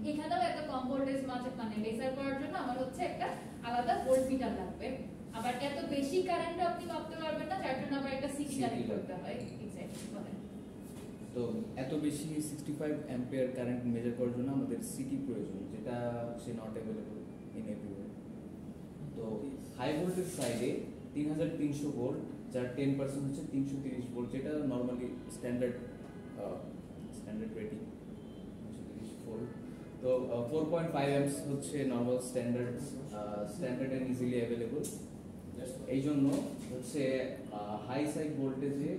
এখানেও এত কম ভোল্টেজ মানে মেজার করার জন্য আমার হচ্ছে একটা আলাদা ভোল্ট মিটার লাগবে। আবার এত বেশি কারেন্ট আপনি মাপতে পারবেন না, যার জন্য আবার একটা সিটি কানেক্ট করতে হয়। এক্স্যাক্টলি বলেন। তো এত বেশি 65 অ্যাম্পিয়ার কারেন্ট মেজার করার জন্য আমাদের সিটি প্রয়োজন, যেটা হচ্ছে নট অ্যাভেলেবল ইন এভরিওয়্যার। তো হাই ভোল্টেজ সাইডে 3300 ভোল্ট, যার 10% হচ্ছে 330 ভোল্ট, যেটা নরমালি স্ট্যান্ডার্ড রেটিং 330 ভোল্ট। তো 4.5 অ্যাম্পস হচ্ছে normal standard and easily available. এই জন্য হচ্ছে হাই সাইড ভোল্টেজে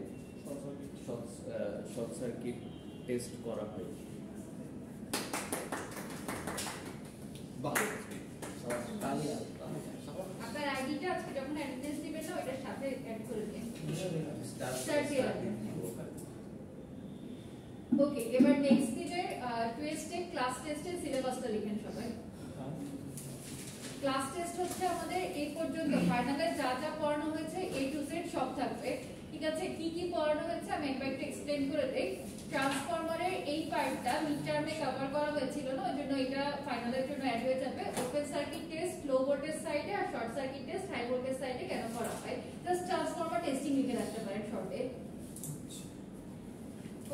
শর্ট সার্কিট টেস্ট করা হয়। আপনার আইডিটা আজকে যখন অ্যাটেন্ডেন্স দিবেন না ওটার সাথে অ্যাড করে দিন। ওকে, এবার নেক্সট দিনের টেস্টে ক্লাস টেস্টের সিলেবাসটা লিখেন সবাই। ক্লাস টেস্ট হচ্ছে আমাদের এই পর্যন্ত ফাইনালে যা যা পড়ানো হয়েছে A to Z সব থাকবে, ঠিক আছে? কি কি পড়ানো হয়েছে আমি একবার একটু এক্সপ্লেইন করে দেই। ট্রান্সফরমারের এই পার্টটা মিড টার্মে কভার করা হয়েছিল না, ওইজন্য এটা ফাইনালের জন্য অ্যাড হয়ে যাবে। Open circuit test low voltage সাইডে আর short circuit test high voltage সাইডে কেন করা হয়, জাস্ট ট্রান্সফরমার টেস্টিং লিখে রাখতে পারেন শর্টে।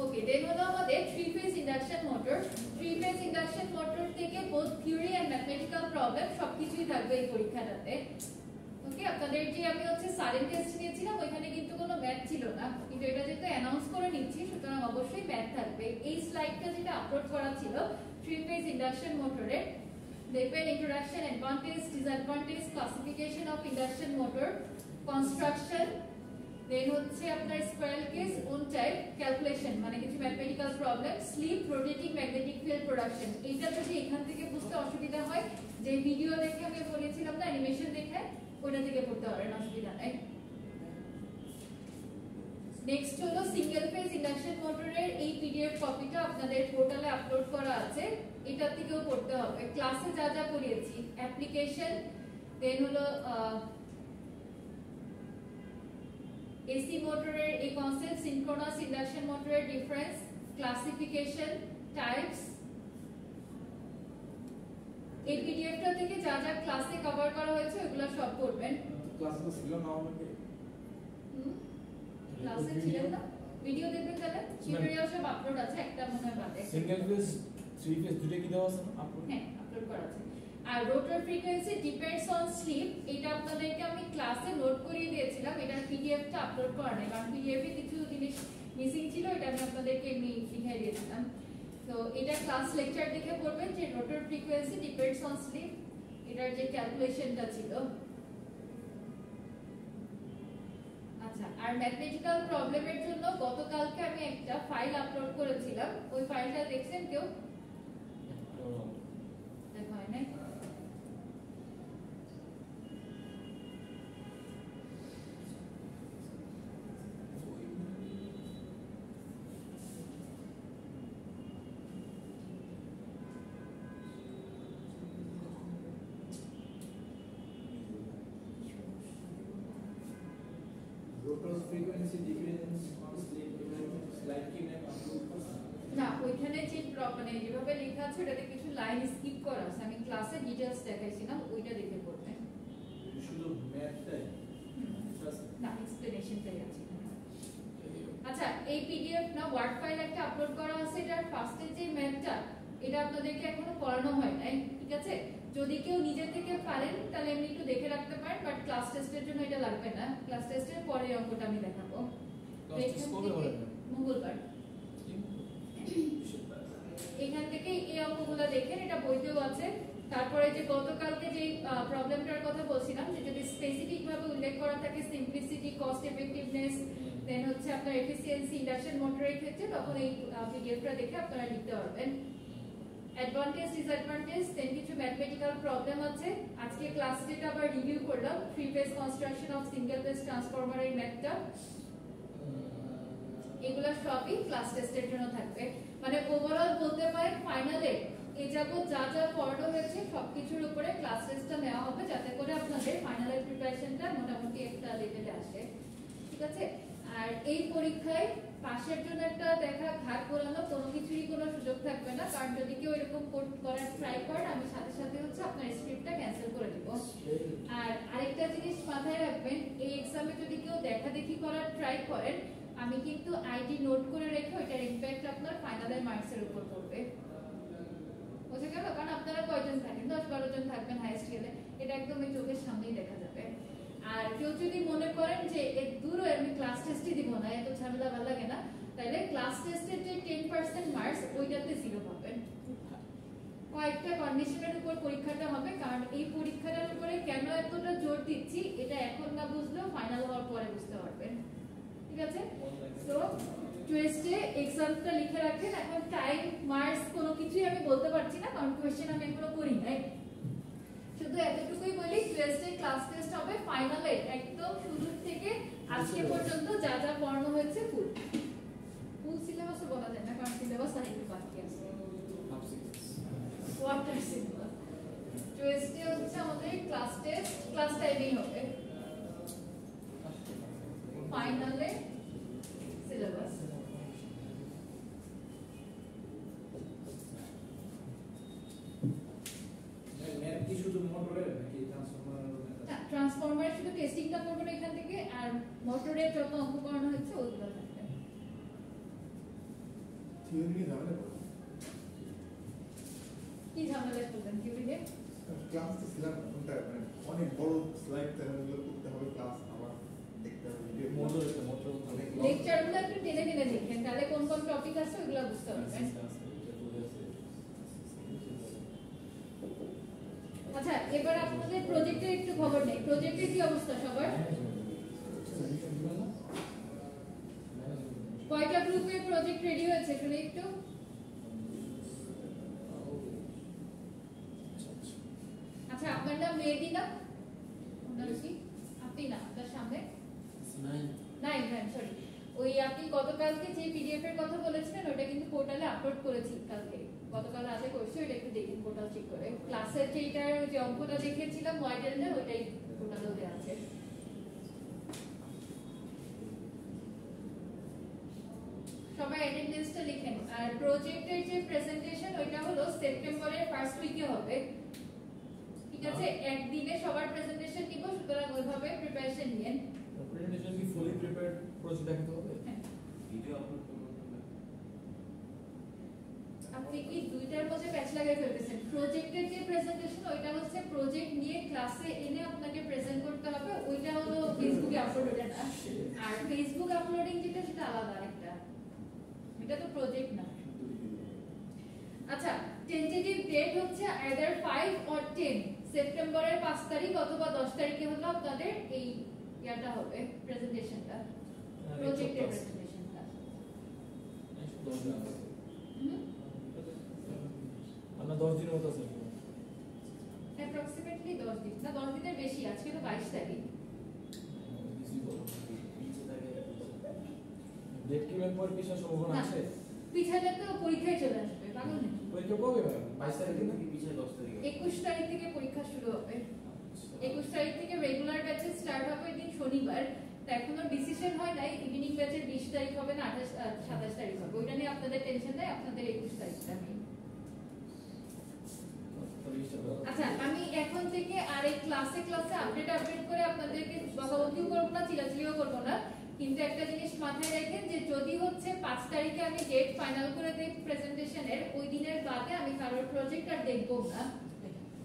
ওকে, দেন হলো আমাদের 3 phase induction motor. 3 phase induction motor থেকে both theory and mathematical problem সবকিছুই থাকবে এই পরীক্ষাটাতে। ওকে, আপনাদের যে আমি হচ্ছে সারেন্ট টেস্ট নিয়েছিলাম ওইখানে কিন্তু কোনো ম্যাথ ছিল না, কিন্তু এটা যেহেতু অ্যানাউন্স করে নিচ্ছি সুতরাং অবশ্যই ম্যাথ থাকবে। এই স্লাইডটা যেটা আপলোড করা ছিল 3 ফেজ ইন্ডাকশন মোটরের, দেখবেন introduction, advantage, disadvantage, classification of induction motor, construction, then হচ্ছে আপনার squirrel cage, wound type, calculation মানে কিছু mathematical problem, slip, rotating magnetic field production. এইটা যদি এখান থেকে বুঝতে অসুবিধা হয়, যে ভিডিও দেখে আমি বলেছিলাম না অ্যানিমেশন দেখে, ওইটা থেকে পড়তে পারেন, অসুবিধা নাই। নেক্সট হলো সিঙ্গেল ফেজ ইন্ডাকশন মোটরের এই পিডিএফ কপিটা আপনাদের পোর্টালে আপলোড করা আছে, এটা থেকেও পড়তে হবে। ক্লাসে যা যা পড়িয়েছি, অ্যাপ্লিকেশন, দেন হলো এসি মোটরের এই কনসেপ্ট, সিনক্রোনাস ইন্ডাকশন মোটরের ডিফারেন্স, ক্লাসিফিকেশন, টাইপস, এই পিডিএফটা থেকে যা যা ক্লাসে কভার করা হয়েছে ওগুলো সব পড়বেন। ক্লাসে ছিল না আমাকে, ক্লাসে ছিলেন না, ভিডিও দেখবেন তাহলে, টিউটোরিয়াল সব আপলোড আছে, একটা মনে হয় বাদে। সিঙ্গেল ফেজ 3 ফেজ দুটো কি দেওয়া আছে না আপলোড? হ্যাঁ, আপলোড করা আছে। আর rotor frequency depends on slip, এটা আপনাদেরকে আমি ক্লাসে নোট করিয়ে দিয়েছিলাম, এটার পিডিএফটা আপলোড করা নেই কারণ পিডিএফে কিছু জিনিস মিসিং ছিল, এটা আমি আপনাদেরকে এমনি শিখিয়ে দিয়েছিলাম। তো এটা ক্লাস লেকচার দেখে পড়বেন যে rotor frequency depends on slip, এটার যে ক্যালকুলেশনটা ছিল। আচ্ছা, আর ম্যাথমেটিক্যাল প্রবলেমের জন্য গতকালকে আমি একটা ফাইল আপলোড করেছিলাম, ওই ফাইলটা দেখছেন কেউ? দেখা হয় নাই? Rotor frequency depends on sleep. Slide কি নেম আপলোড করছেন? না, ওইখানে যে মানে যেভাবে লেখা আছে ওটাতে কিছু লাইন স্কিপ করা আছে, আমি ক্লাসে ডিটেইলস দেখাইছিলাম, ওইটা দেখে পড়বেন। শুধু ম্যাথটাই না, এক্সপ্লেনেশনটাই আছে। আচ্ছা, এই পিডিএফ না ওয়ার্ড ফাইল একটা আপলোড করা আছে, এটার ফার্স্টে যে ম্যাথটা এটা আপনাদেরকে এখনো পড়ানো হয় নাই, ঠিক আছে? যদি কেউ নিজে থেকে পারেন তাহলে এমনি একটু দেখে রাখতে পারেন, বাট ক্লাস টেস্টের জন্য এটা লাগবে না, ক্লাস টেস্টের পরে অঙ্কটা আমি দেখাবো। মঙ্গলবার এখান থেকে এই অঙ্কগুলো দেখেন, এটা বইতেও আছে। তারপরে যে গতকালকে যে প্রবলেমটার কথা বলছিলাম, যে যদি স্পেসিফিক ভাবে উল্লেখ করা থাকে সিম্পলিসিটি, কস্ট এফেক্টিভনেস, দেন হচ্ছে আপনার এফিসিয়েন্সি, ইন্ডাকশন মোটরের ক্ষেত্রে, তখন এই পিডিএফটা দেখে আপনারা লিখতে পারবেন। অ্যাডভান্টেজ ডিসঅ্যাডভান্টেজ, দেন কিছু ম্যাথমেটিক্যাল প্রবলেম আছে। আজকে ক্লাস যেটা আবার রিভিউ করলাম, three phase construction of single phase ট্রান্সফরমারের ম্যাথটা, এগুলা সবই ক্লাস টেস্টের জন্য থাকবে। মানে ওভারঅল বলতে পারেন ফাইনালে এই যাবত যা যা পড়ানো হয়েছে সবকিছুর উপরে ক্লাস টেস্টটা নেওয়া হবে, যাতে করে আপনাদের ফাইনালের প্রিপারেশনটা মোটামুটি একটা লেভেলে আসে, ঠিক আছে? আর এই পরীক্ষায় পাশের জন্য একটা দেখা ঘাট করানো কোনো কিছুরই কোনো সুযোগ থাকবে না, কারণ যদি কেউ এরকম করার ট্রাই করেন আমি সাথে সাথে হচ্ছে আপনার স্ক্রিপ্টটা ক্যান্সেল করে দিব। আর আরেকটা জিনিস মাথায় রাখবেন, এই এক্সামে যদি কেউ দেখাদেখি করার ট্রাই করেন, আমি কিন্তু আইডি নোট করে রেখে ওইটার ইমপ্যাক্ট আপনার ফাইনালের মার্কসের উপর পড়বে, বুঝে গেল? কারণ আপনারা কয়জন থাকেন, 10-12 জন থাকবেন হাইয়েস্ট গেলে, এটা একদম এই চোখের সামনেই দেখা যাবে। আর কেউ যদি মনে করেন যে এর দূর আমি ক্লাস টেস্টই দিব না, এত ঝামেলা ভালো লাগে না, তাহলে ক্লাস টেস্টের যে 10% মার্কস ওইটাতে 0 পাবেন। কয়েকটা কন্ডিশনের উপর পরীক্ষাটা হবে, কারণ এই পরীক্ষাটার উপরে কেন এতটা জোর দিচ্ছি এটা এখন না বুঝলেও ফাইনাল হওয়ার পরে বুঝতে পারবেন, ঠিক আছে? সো টুয়েস্টে এক্সামটা লিখে রাখেন। এখন টাইম মার্কস কোনো কিছুই আমি বলতে পারছি না, কারণ কোশ্চেন আমি এখনো করি নাই। শুধু এতটুকুই বলি, টুয়েস্টে ক্লাস টেস্ট হবে, ফাইনালে একদম শুরু থেকে আজকে পর্যন্ত যা যা পড়ানো হয়েছে ফুল সিলেবাসও বলা যায় না, কারণ সিলেবাস আরেকটু বাকি আছে। কোয়ার্টার সিলেবাস টুয়েস্টে হচ্ছে আমাদের ক্লাস টেস্ট, ক্লাস টাইমেই হবে, ফাইনালে সিলেবাস। ম্যাথ কি শুধু মোটরের নাকি ট্রান্সফরমারের? ট্রান্সফরমার শুধু টেস্টিংটা করবেন এখান থেকে, আর মোটরের যত অঙ্ক করানো হচ্ছে ওইগুলো থাকবে। থিওরি নিয়ে ঝামেলা করো। কি ঝামেলা করবেন থিওরি নিয়ে? ক্লাস তো ছিলাম না, কোনটা মানে অনেক বড় স্লাইড চ্যানেলগুলো করতে হবে, ক্লাস আবার দেখতে হবে, মোটর অনেক লেকচারগুলো একটু টেনে টেনে দেখেন, তাহলে কোন কোন টপিক আছে ওইগুলো বুঝতে পারবেন। আচ্ছা, এবার আপনাদের প্রজেক্টের একটু খবর নেই, প্রজেক্টের কি অবস্থা সবার? কয়টা গ্রুপের প্রজেক্ট রেডি হয়েছে শুনে একটু? আচ্ছা, আপনার নাম মেহেদি না? আপনার কি? আপনি না, আপনার সামনে নাই, সরি। ওই আপনি গতকালকে যে পিডিএফ এর কথা বলেছিলেন ওটা কিন্তু পোর্টালে আপলোড করেছি কালকে, গতকাল রাতে করছি, ওটা একটু দেখুন পোর্টাল চেক করে। ক্লাসের যেটার যে অঙ্কটা দেখিয়েছিলাম হোয়াইট এন্ডের, ওইটাই পোর্টালে দেওয়া আছে। সবাই অ্যাটেন্ডেন্সটা লিখেন। আর প্রজেক্টের যে প্রেজেন্টেশন ওইটা হলো সেপ্টেম্বরের ফার্স্ট উইকে হবে, ঠিক আছে? একদিনে সবার প্রেজেন্টেশন দিব, সুতরাং ওইভাবে প্রিপারেশন নিয়েন। প্রেজেন্টেশন কি ফুলি প্রিপেয়ার্ড প্রজেক্ট দেখাতে হবে? ভিডিও আপলোড করব। আপনি কি দুইটার মধ্যে প্যাচ লাগাই ফেলতেছেন? প্রজেক্টের যে প্রেজেন্টেশন ওইটা হচ্ছে প্রজেক্ট নিয়ে ক্লাসে এনে আপনাকে প্রেজেন্ট করতে হবে, ওইটা হলো ফেসবুকে আপলোড, ওটা না। আর ফেসবুক আপলোডিং যেটা সেটা আলাদা একটা, এটা তো প্রজেক্ট না। আচ্ছা, টেন্টেটিভ ডেট হচ্ছে আইদার 5 অর 10 সেপ্টেম্বরের 5 তারিখ অথবা 10 তারিখে হলো আপনাদের এই ইয়াটা হবে, প্রেজেন্টেশনটা, প্রজেক্টের প্রেজেন্টেশনটা। আমরা 10 দিনের মতো আছে অ্যাপ্রক্সিমেটলি 10 দিন, না 10 দিনের বেশি, আজকে তো 22 তারিখ। ডেট কি ম্যাম পর পিছার সম্ভাবনা না, আছে? পিছালে তো পরীক্ষায় চলে আসবে, পাগল নাকি? পরীক্ষা কবে ম্যাম? 22 তারিখে না? 21 তারিখ থেকে পরীক্ষা শুরু হবে। 21 তারিখ থেকে রেগুলার ব্যাচে স্টার্ট হবে, দিন শনিবার। তো এখনো ডিসিশন হয় নাই ইভিনিং ব্যাচের 20 তারিখ হবে না 27 তারিখ হবে, ওইটা নিয়ে আপনাদের টেনশন নাই, আপনাদের 21 তারিখটা মেইন। আচ্ছা, আমি এখন থেকে আর এই ক্লাসে আপডেট করে আপনাদেরকে বকাবকিও করবো না, চিলাচিলিও করবো না, কিন্তু একটা জিনিস মাথায় রাখেন যে যদি হচ্ছে 5 তারিখে আমি ডেট ফাইনাল করে দেই প্রেজেন্টেশনের, ওই দিনের বাদে আমি কারোর প্রজেক্ট আর দেখবো না,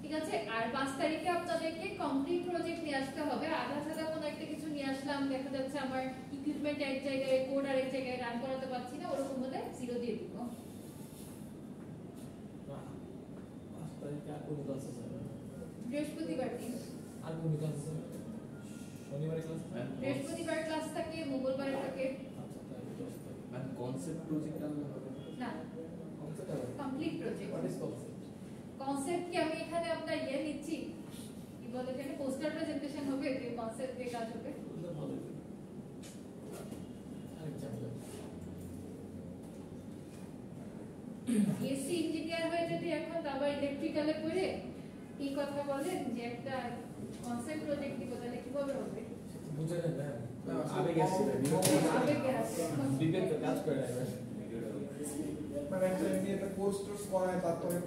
ঠিক আছে? আর 5 তারিখে আপনাদেরকে কমপ্লিট প্রজেক্ট নিয়ে আসতে হবে। আধা সাদা কোনো একটা কিছু নিয়ে আসলাম, দেখা যাচ্ছে আমার ইকুইপমেন্ট এক জায়গায়, কোড আরেক জায়গায়, রান করাতে পারছি না, ওরকম হলে 0 দিয়ে দিব। বৃহস্পতিবার দিন, আর কোন ক্লাস আছে? শনিবারে ক্লাস? বৃহস্পতিবার ক্লাস থাকে, মঙ্গলবার থাকে। ম্যাম কনসেপ্ট প্রজেক্ট হবে না, কনসেপ্ট হবে। Complete project. What is concept? Concept কি আমি এখানে আপনার নিচ্ছি, কি বলে এখানে পোস্টার প্রেজেন্টেশন হবে, যে কনসেপ্ট দিয়ে কাজ হবে। ভালো। আরেক চ্যাপ্টার। এসি ইঞ্জিনিয়ার হয়ে যদি এখন আবার ইলেকট্রিক্যালে পড়ে কি কথা বলেন যে একটা কনসেপ্ট প্রজেক্ট দিব, তাহলে কিভাবে হবে? বুঝে নেন না, আবেগ আসছে, আবেগে আছে। বিবেক কাজ করে না। মানে একটা এমনি একটা কোর্স টোর্স করায় তারপরে